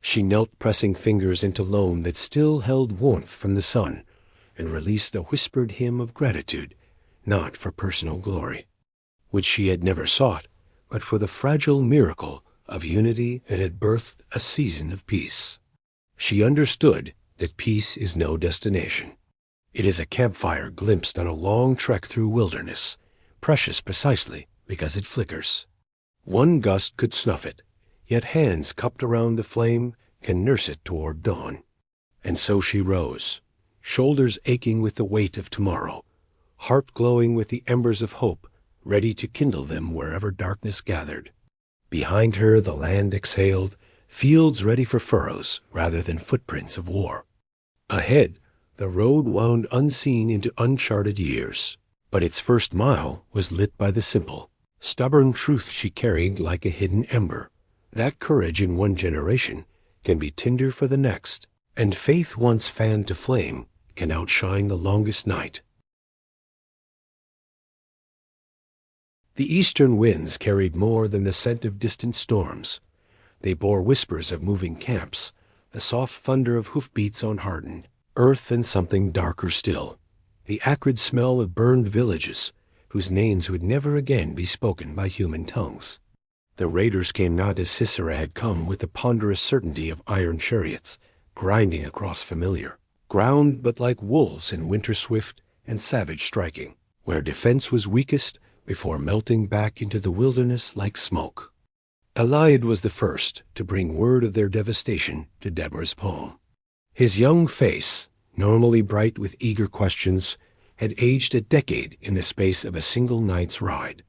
She knelt, pressing fingers into loam that still held warmth from the sun, and released a whispered hymn of gratitude, not for personal glory, which she had never sought, but for the fragile miracle of unity that had birthed a season of peace. She understood that peace is no destination. It is a campfire glimpsed on a long trek through wilderness, precious precisely because it flickers. One gust could snuff it, yet hands cupped around the flame can nurse it toward dawn. And so she rose, shoulders aching with the weight of tomorrow, heart glowing with the embers of hope, ready to kindle them wherever darkness gathered. Behind her the land exhaled, fields ready for furrows rather than footprints of war. Ahead, the road wound unseen into uncharted years, but its first mile was lit by the simple, stubborn truth she carried like a hidden ember. That courage in one generation can be tinder for the next, and faith once fanned to flame can outshine the longest night. The eastern winds carried more than the scent of distant storms. They bore whispers of moving camps, the soft thunder of hoofbeats on hardened earth, and something darker still, the acrid smell of burned villages whose names would never again be spoken by human tongues. The raiders came not as Sisera had come, with the ponderous certainty of iron chariots grinding across familiar ground, but like wolves in winter swift and savage striking, where defense was weakest before melting back into the wilderness like smoke. Eliad was the first to bring word of their devastation to Deborah's poem. His young face, normally bright with eager questions, had aged a decade in the space of a single night's ride.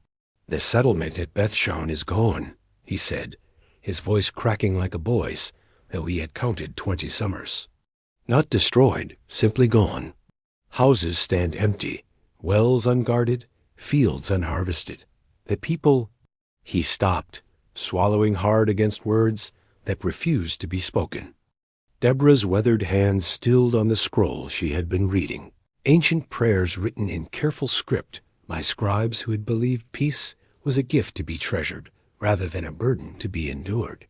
"The settlement at Bethshan is gone," he said, his voice cracking like a boy's, though he had counted 20 summers. "Not destroyed, simply gone. Houses stand empty, wells unguarded, fields unharvested. The people—" He stopped, swallowing hard against words that refused to be spoken. Deborah's weathered hands stilled on the scroll she had been reading, ancient prayers written in careful script by scribes who had believed peace was a gift to be treasured rather than a burden to be endured.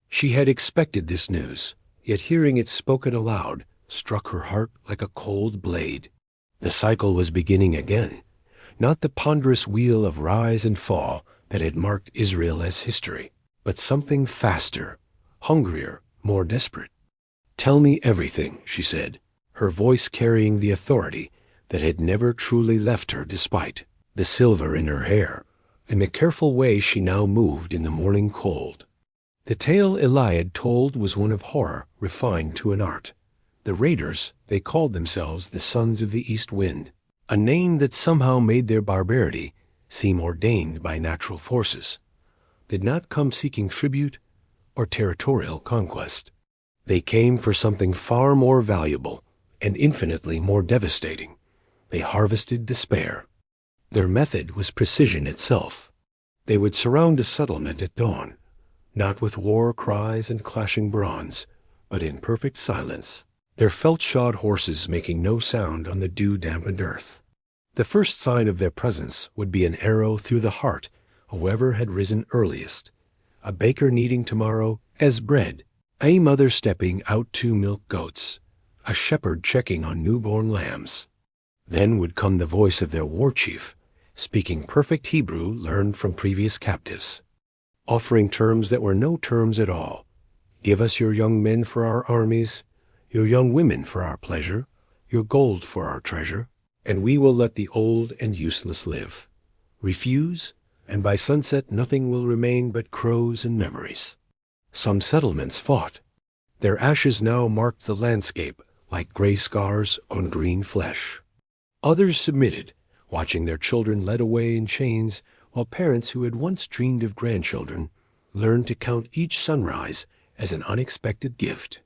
She had expected this news, yet hearing it spoken aloud struck her heart like a cold blade. The cycle was beginning again, not the ponderous wheel of rise and fall that had marked Israel as history, but something faster, hungrier, more desperate. "Tell me everything," she said, her voice carrying the authority that had never truly left her despite the silver in her hair and the careful way she now moved in the morning cold. The tale Eliad told was one of horror refined to an art. The raiders, they called themselves the Sons of the East Wind, a name that somehow made their barbarity seem ordained by natural forces, did not come seeking tribute or territorial conquest. They came for something far more valuable and infinitely more devastating. They harvested despair. Their method was precision itself. They would surround a settlement at dawn, not with war cries and clashing bronze, but in perfect silence, their felt-shod horses making no sound on the dew-dampened earth. The first sign of their presence would be an arrow through the heart of whoever had risen earliest, a baker needing tomorrow as bread, a mother stepping out 2 milk goats, a shepherd checking on newborn lambs. Then would come the voice of their war chief, speaking perfect Hebrew learned from previous captives, offering terms that were no terms at all. "Give us your young men for our armies, your young women for our pleasure, your gold for our treasure, and we will let the old and useless live. Refuse, and by sunset nothing will remain but crows and memories." Some settlements fought. Their ashes now marked the landscape like gray scars on green flesh. Others submitted, watching their children led away in chains, while parents who had once dreamed of grandchildren learned to count each sunrise as an unexpected gift.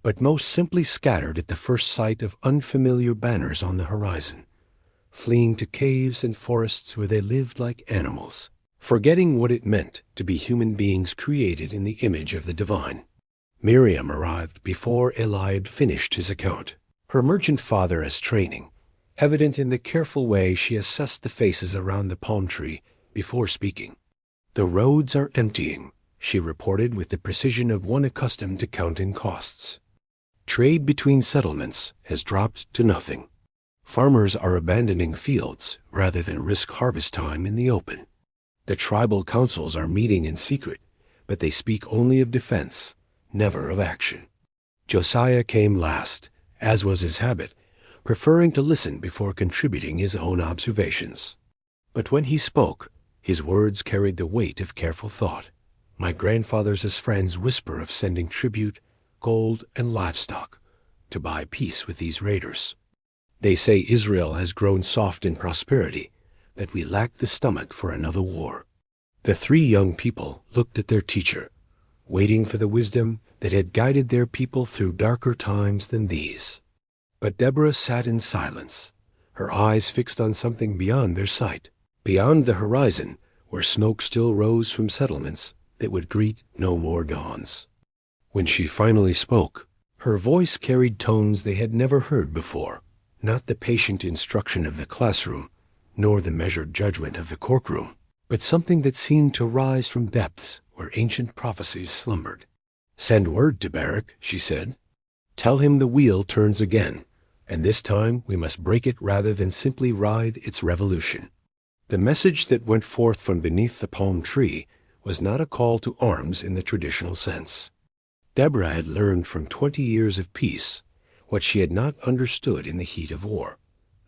But most simply scattered at the first sight of unfamiliar banners on the horizon, fleeing to caves and forests where they lived like animals, forgetting what it meant to be human beings created in the image of the divine. Miriam arrived before Eliad finished his account, her merchant father as training, evident in the careful way she assessed the faces around the palm tree before speaking. "The roads are emptying," she reported with the precision of one accustomed to counting costs. "Trade between settlements has dropped to nothing. Farmers are abandoning fields rather than risk harvest time in the open. The tribal councils are meeting in secret, but they speak only of defense, never of action." Josiah came last, as was his habit, preferring to listen before contributing his own observations. But when he spoke, his words carried the weight of careful thought. My grandfather's friends whisper of sending tribute, gold, and livestock to buy peace with these raiders. They say Israel has grown soft in prosperity, that we lack the stomach for another war. The 3 young people looked at their teacher, waiting for the wisdom that had guided their people through darker times than these. But Deborah sat in silence, her eyes fixed on something beyond their sight, beyond the horizon where smoke still rose from settlements that would greet no more dawns. When she finally spoke, her voice carried tones they had never heard before, not the patient instruction of the classroom, nor the measured judgment of the courtroom, but something that seemed to rise from depths where ancient prophecies slumbered. "Send word to Barak," she said. "Tell him the wheel turns again, and this time we must break it rather than simply ride its revolution." The message that went forth from beneath the palm tree was not a call to arms in the traditional sense. Deborah had learned from 20 years of peace what she had not understood in the heat of war,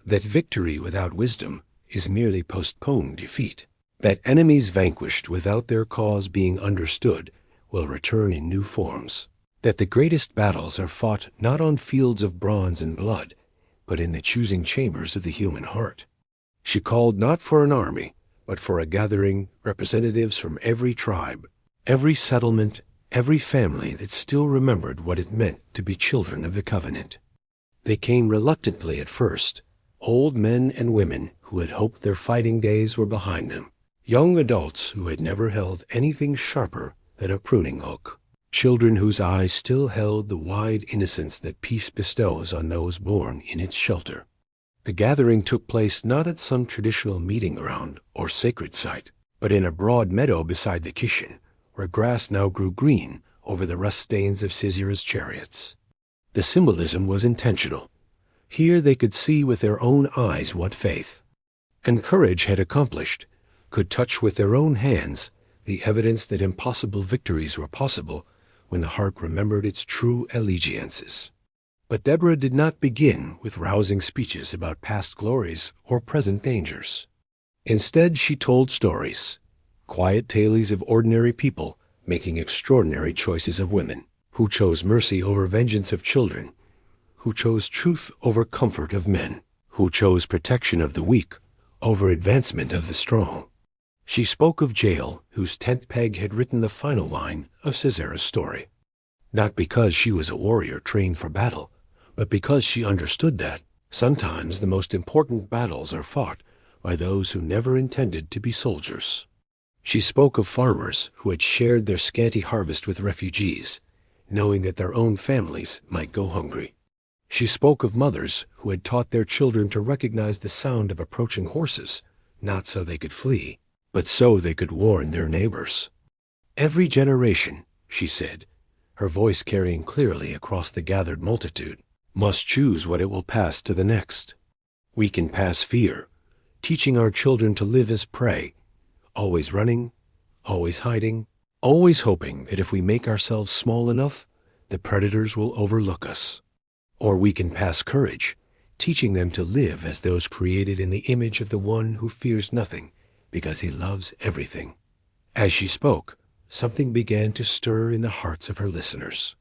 that victory without wisdom is merely postponed defeat. that enemies vanquished without their cause being understood will return in new forms, that the greatest battles are fought not on fields of bronze and blood, but in the choosing chambers of the human heart. She called not for an army, but for a gathering, representatives from every tribe, every settlement, every family that still remembered what it meant to be children of the covenant. They came reluctantly at first, old men and women who had hoped their fighting days were behind them, young adults who had never held anything sharper than a pruning hook, children whose eyes still held the wide innocence that peace bestows on those born in its shelter. The gathering took place not at some traditional meeting ground or sacred site, but in a broad meadow beside the Kishon, where grass now grew green over the rust stains of Sisera's chariots. The symbolism was intentional. Here they could see with their own eyes what faith and courage had accomplished, could touch with their own hands the evidence that impossible victories were possible when the heart remembered its true allegiances. But Deborah did not begin with rousing speeches about past glories or present dangers. Instead, she told stories, quiet tales of ordinary people making extraordinary choices of women, who chose mercy over vengeance of children, who chose truth over comfort of men, who chose protection of the weak over advancement of the strong. She spoke of Jael, whose tent peg had written the final line of Sisera's story, not because she was a warrior trained for battle, but because she understood that sometimes the most important battles are fought by those who never intended to be soldiers. She spoke of farmers who had shared their scanty harvest with refugees, knowing that their own families might go hungry. She spoke of mothers who had taught their children to recognize the sound of approaching horses, not so they could flee, but so they could warn their neighbors. Every generation, she said, her voice carrying clearly across the gathered multitude, must choose what it will pass to the next. We can pass fear, teaching our children to live as prey, always running, always hiding, always hoping that if we make ourselves small enough, the predators will overlook us. Or we can pass courage, teaching them to live as those created in the image of the one who fears nothing, because he loves everything. As she spoke, something began to stir in the hearts of her listeners.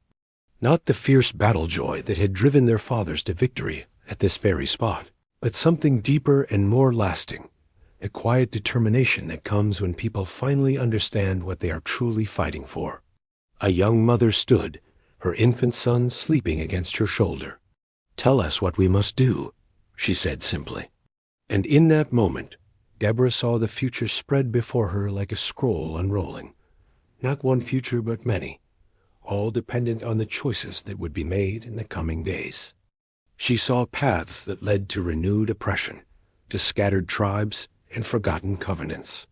Not the fierce battle joy that had driven their fathers to victory at this very spot, but something deeper and more lasting, the quiet determination that comes when people finally understand what they are truly fighting for. A young mother stood, her infant son sleeping against her shoulder. "Tell us what we must do," she said simply. And in that moment, Deborah saw the future spread before her like a scroll unrolling. Not one future, but many, all dependent on the choices that would be made in the coming days. She saw paths that led to renewed oppression, to scattered tribes and forgotten covenants.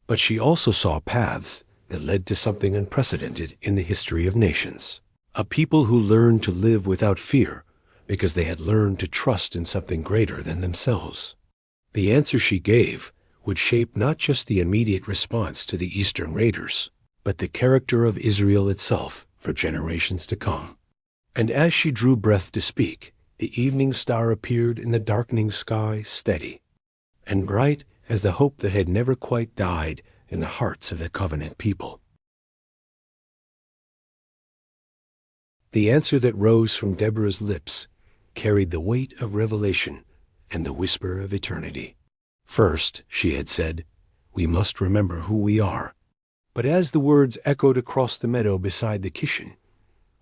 But she also saw paths that led to something unprecedented in the history of nations. A people who learned to live without fear because they had learned to trust in something greater than themselves. The answer she gave would shape not just the immediate response to the Eastern raiders, but the character of Israel itself for generations to come. And as she drew breath to speak, the evening star appeared in the darkening sky, steady and bright as the hope that had never quite died in the hearts of the covenant people. The answer that rose from Deborah's lips carried the weight of revelation and the whisper of eternity. First, she had said, we must remember who we are. But as the words echoed across the meadow beside the Kishon,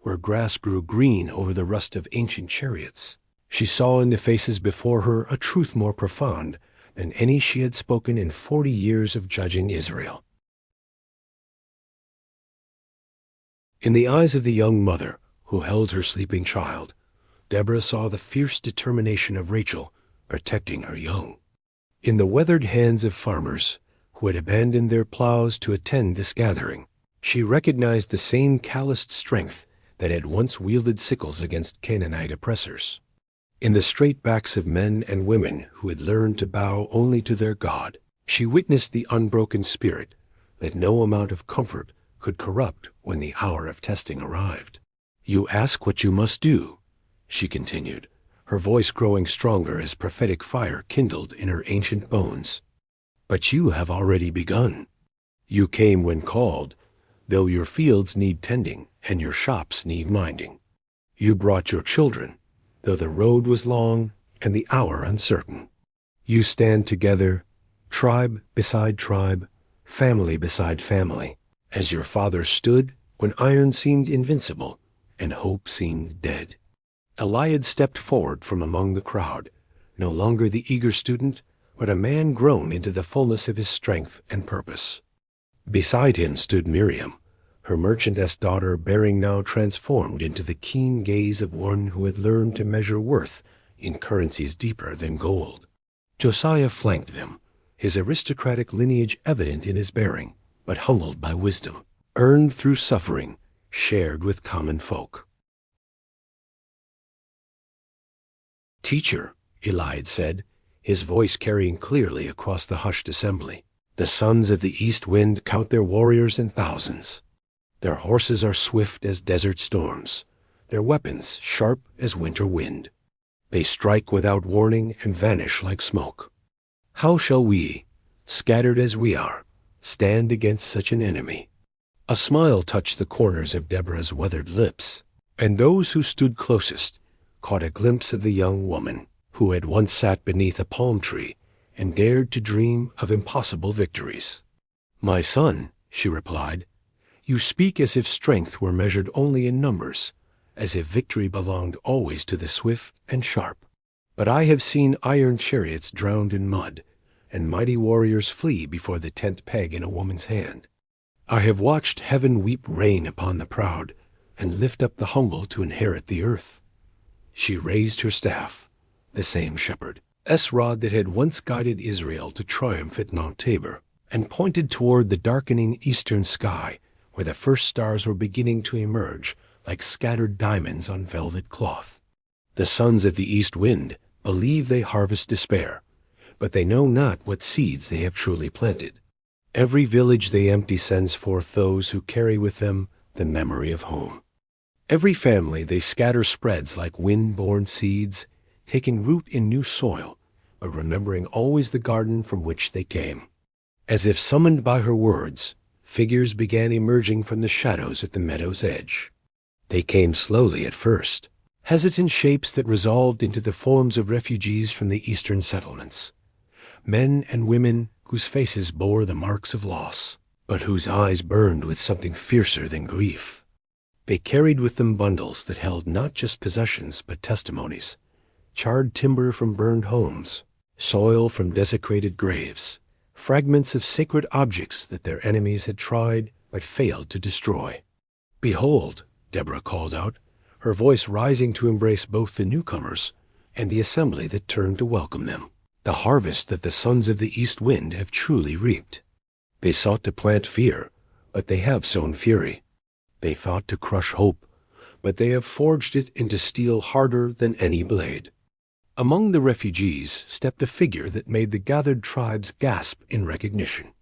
where grass grew green over the rust of ancient chariots, she saw in the faces before her a truth more profound than any she had spoken in 40 years of judging Israel. In the eyes of the young mother who held her sleeping child, Deborah saw the fierce determination of Rachel protecting her young. In the weathered hands of farmers who had abandoned their plows to attend this gathering, she recognized the same calloused strength that had once wielded sickles against Canaanite oppressors. In the straight backs of men and women who had learned to bow only to their God, she witnessed the unbroken spirit that no amount of comfort could corrupt when the hour of testing arrived. "You ask what you must do," she continued, her voice growing stronger as prophetic fire kindled in her ancient bones. But you have already begun. You came when called, though your fields need tending and your shops need minding. You brought your children, though the road was long and the hour uncertain. You stand together, tribe beside tribe, family beside family, as your father stood when iron seemed invincible and hope seemed dead. Eliad stepped forward from among the crowd, no longer the eager student, but a man grown into the fullness of his strength and purpose. Beside him stood Miriam, her merchantess daughter bearing now transformed into the keen gaze of one who had learned to measure worth in currencies deeper than gold. Josiah flanked them, his aristocratic lineage evident in his bearing, but humbled by wisdom, earned through suffering, shared with common folk. "Teacher," Eliad said, his voice carrying clearly across the hushed assembly, "the sons of the east wind count their warriors in thousands. Their horses are swift as desert storms, their weapons sharp as winter wind. They strike without warning and vanish like smoke. How shall we, scattered as we are, stand against such an enemy?" A smile touched the corners of Deborah's weathered lips, and those who stood closest caught a glimpse of the young woman who had once sat beneath a palm tree and dared to dream of impossible victories. "My son," she replied, "you speak as if strength were measured only in numbers, as if victory belonged always to the swift and sharp. But I have seen iron chariots drowned in mud, and mighty warriors flee before the 10th peg in a woman's hand. I have watched heaven weep rain upon the proud, and lift up the humble to inherit the earth." She raised her staff, the same shepherd's rod that had once guided Israel to triumph at Mount Tabor, and pointed toward the darkening eastern sky, where the first stars were beginning to emerge like scattered diamonds on velvet cloth. "The sons of the east wind believe they harvest despair, but they know not what seeds they have truly planted. Every village they empty sends forth those who carry with them the memory of home. Every family they scatter spreads like wind-borne seeds, taking root in new soil, but remembering always the garden from which they came." As if summoned by her words, figures began emerging from the shadows at the meadow's edge. They came slowly at first, hesitant shapes that resolved into the forms of refugees from the eastern settlements. Men and women whose faces bore the marks of loss, but whose eyes burned with something fiercer than grief. They carried with them bundles that held not just possessions but testimonies, charred timber from burned homes, soil from desecrated graves, fragments of sacred objects that their enemies had tried but failed to destroy. "Behold," Deborah called out, her voice rising to embrace both the newcomers and the assembly that turned to welcome them, "the harvest that the sons of the east wind have truly reaped. They sought to plant fear, but they have sown fury. They thought to crush hope, but they have forged it into steel harder than any blade." Among the refugees stepped a figure that made the gathered tribes gasp in recognition.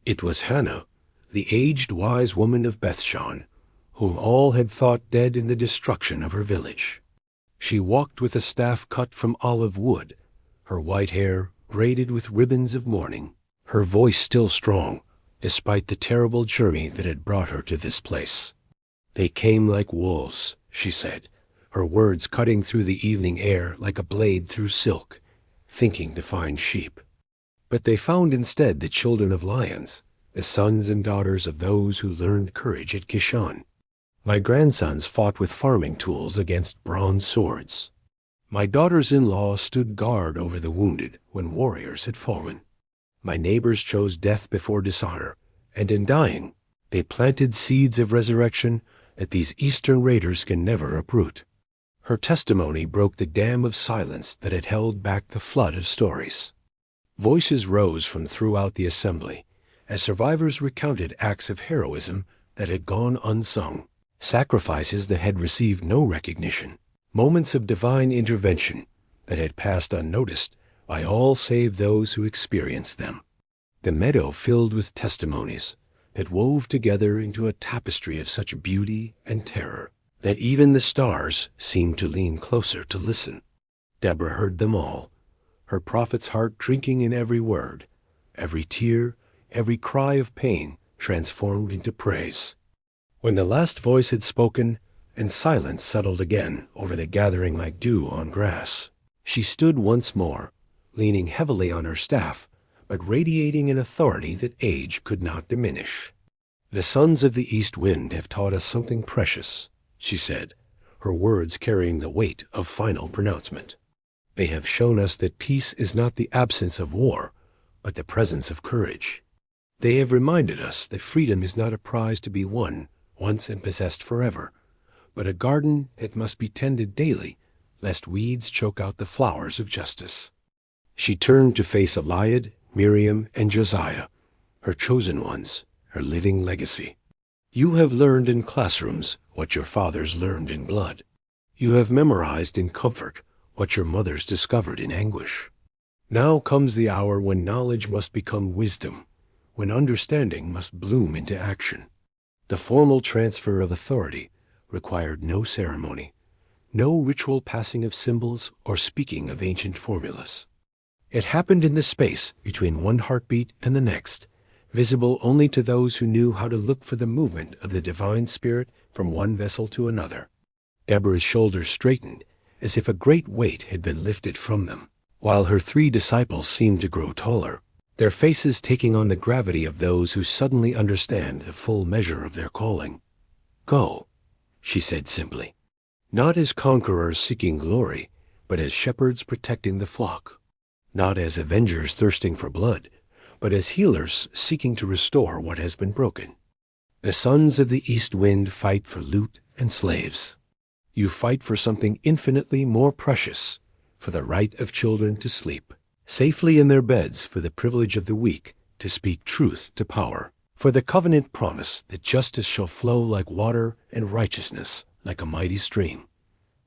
It was Hannah, the aged wise woman of Bethshan, whom all had thought dead in the destruction of her village. She walked with a staff cut from olive wood, her white hair braided with ribbons of mourning, her voice still strong, despite the terrible journey that had brought her to this place. "They came like wolves," she said, her words cutting through the evening air like a blade through silk, thinking to find sheep. But they found instead the children of lions, the sons and daughters of those who learned courage at Kishon. My grandsons fought with farming tools against bronze swords. My daughters-in-law stood guard over the wounded when warriors had fallen. My neighbors chose death before dishonor, and in dying, they planted seeds of resurrection that these eastern raiders can never uproot. Her testimony broke the dam of silence that had held back the flood of stories. Voices rose from throughout the assembly as survivors recounted acts of heroism that had gone unsung, sacrifices that had received no recognition, moments of divine intervention that had passed unnoticed by all save those who experienced them. The meadow filled with testimonies that wove together into a tapestry of such beauty and terror that even the stars seemed to lean closer to listen. Deborah heard them all, her prophet's heart drinking in every word, every tear, every cry of pain transformed into praise. When the last voice had spoken, and silence settled again over the gathering like dew on grass, she stood once more, leaning heavily on her staff, but radiating an authority that age could not diminish. "The sons of the east wind have taught us something precious," she said, her words carrying the weight of final pronouncement. "They have shown us that peace is not the absence of war, but the presence of courage. They have reminded us that freedom is not a prize to be won once and possessed forever, but a garden that must be tended daily, lest weeds choke out the flowers of justice." She turned to face Eliad, Miriam, and Josiah, her chosen ones, her living legacy. "You have learned in classrooms what your fathers learned in blood. You have memorized in comfort what your mothers discovered in anguish. Now comes the hour when knowledge must become wisdom, when understanding must bloom into action." The formal transfer of authority required no ceremony, no ritual passing of symbols or speaking of ancient formulas. It happened in the space between one heartbeat and the next, visible only to those who knew how to look for the movement of the divine spirit from one vessel to another. Deborah's shoulders straightened as if a great weight had been lifted from them, while her 3 disciples seemed to grow taller, their faces taking on the gravity of those who suddenly understand the full measure of their calling. "Go," she said simply, "not as conquerors seeking glory, but as shepherds protecting the flock. Not as avengers thirsting for blood, but as healers seeking to restore what has been broken. The sons of the east wind fight for loot and slaves. You fight for something infinitely more precious, for the right of children to sleep safely in their beds, for the privilege of the weak to speak truth to power, for the covenant promise that justice shall flow like water and righteousness like a mighty stream."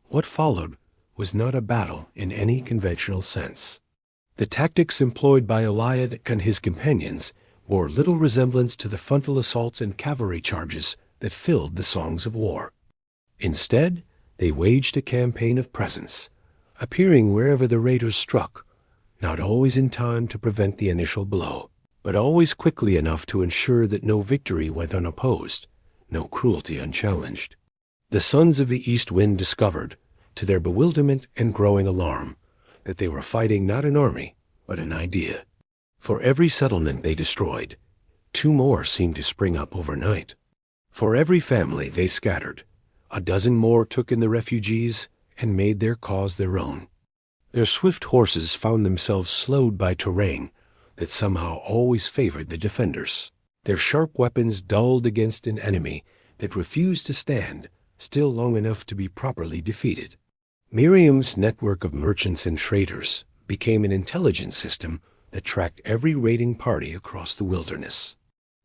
What followed was not a battle in any conventional sense. The tactics employed by Eliad and his companions bore little resemblance to the frontal assaults and cavalry charges that filled the songs of war. Instead, they waged a campaign of presence, appearing wherever the raiders struck, not always in time to prevent the initial blow, but always quickly enough to ensure that no victory went unopposed, no cruelty unchallenged. The sons of the east wind discovered, to their bewilderment and growing alarm, that they were fighting not an army, but an idea. For every settlement they destroyed, 2 more seemed to spring up overnight. For every family they scattered, a dozen more took in the refugees and made their cause their own. Their swift horses found themselves slowed by terrain that somehow always favored the defenders, their sharp weapons dulled against an enemy that refused to stand still long enough to be properly defeated. Miriam's network of merchants and traders became an intelligence system that tracked every raiding party across the wilderness.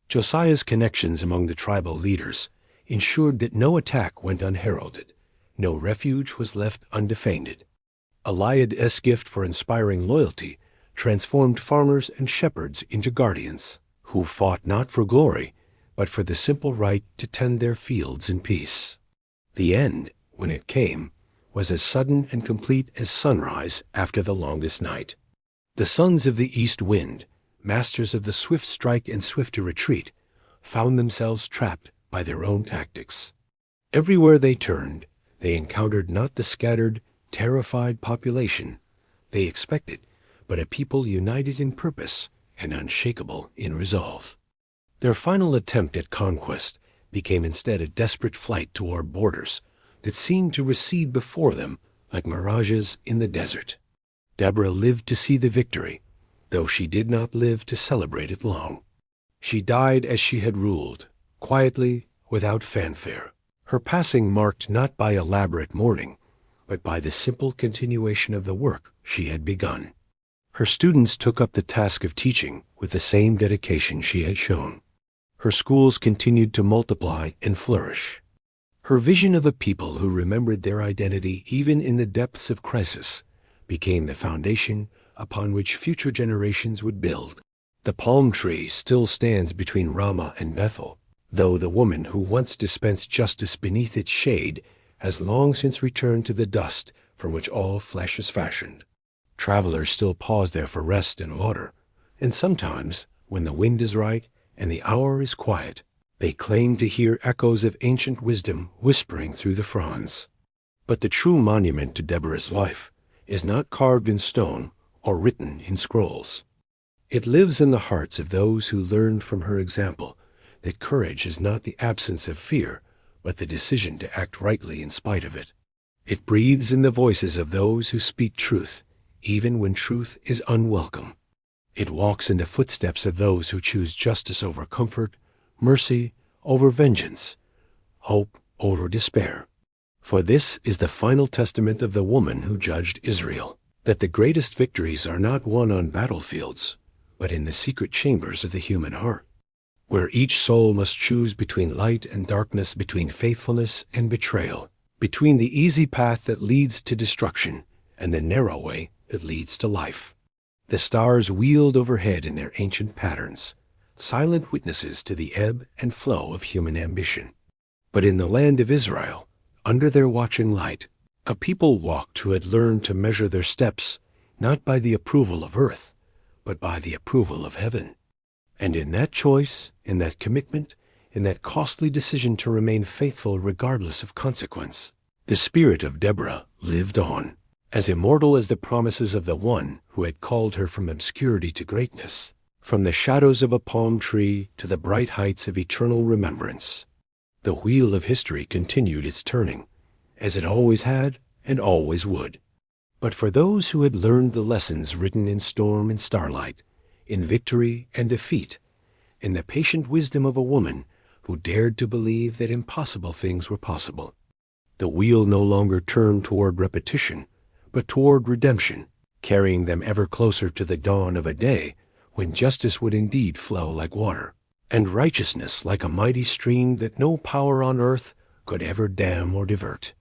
Josiah's connections among the tribal leaders ensured that no attack went unheralded, no refuge was left undefended. Eliad's gift for inspiring loyalty transformed farmers and shepherds into guardians, who fought not for glory, but for the simple right to tend their fields in peace. The end, when it came, was as sudden and complete as sunrise after the longest night. The sons of the east wind, masters of the swift strike and swifter retreat, found themselves trapped by their own tactics. Everywhere they turned, they encountered not the scattered, terrified population they expected, but a people united in purpose and unshakable in resolve. Their final attempt at conquest became instead a desperate flight toward borders that seemed to recede before them like mirages in the desert. Deborah lived to see the victory, though she did not live to celebrate it long. She died as she had ruled, quietly, without fanfare, her passing marked not by elaborate mourning, but by the simple continuation of the work she had begun. Her students took up the task of teaching with the same dedication she had shown. Her schools continued to multiply and flourish. Her vision of a people who remembered their identity even in the depths of crisis became the foundation upon which future generations would build. The palm tree still stands between Ramah and Bethel, though the woman who once dispensed justice beneath its shade has long since returned to the dust from which all flesh is fashioned. Travelers still pause there for rest and water, And sometimes, when the wind is right and the hour is quiet, they claim to hear echoes of ancient wisdom whispering through the fronds. But the true monument to Deborah's life is not carved in stone or written in scrolls. It lives in the hearts of those who learned from her example that courage is not the absence of fear, but the decision to act rightly in spite of it. It breathes in the voices of those who speak truth, even when truth is unwelcome. It walks in the footsteps of those who choose justice over comfort, mercy over vengeance, hope over despair. For this is the final testament of the woman who judged Israel, that the greatest victories are not won on battlefields, but in the secret chambers of the human heart, where each soul must choose between light and darkness, between faithfulness and betrayal, between the easy path that leads to destruction and the narrow way that leads to life. The stars wheeled overhead in their ancient patterns, silent witnesses to the ebb and flow of human ambition. But in the land of Israel, under their watching light, a people walked who had learned to measure their steps not by the approval of earth, but by the approval of heaven. And in that choice, in that commitment, in that costly decision to remain faithful regardless of consequence, the spirit of Deborah lived on, as immortal as the promises of the one who had called her from obscurity to greatness, from the shadows of a palm tree to the bright heights of eternal remembrance. The wheel of history continued its turning, as it always had and always would. But for those who had learned the lessons written in storm and starlight, in victory and defeat, in the patient wisdom of a woman who dared to believe that impossible things were possible, the wheel no longer turned toward repetition, but toward redemption, carrying them ever closer to the dawn of a day when justice would indeed flow like water, and righteousness like a mighty stream that no power on earth could ever dam or divert.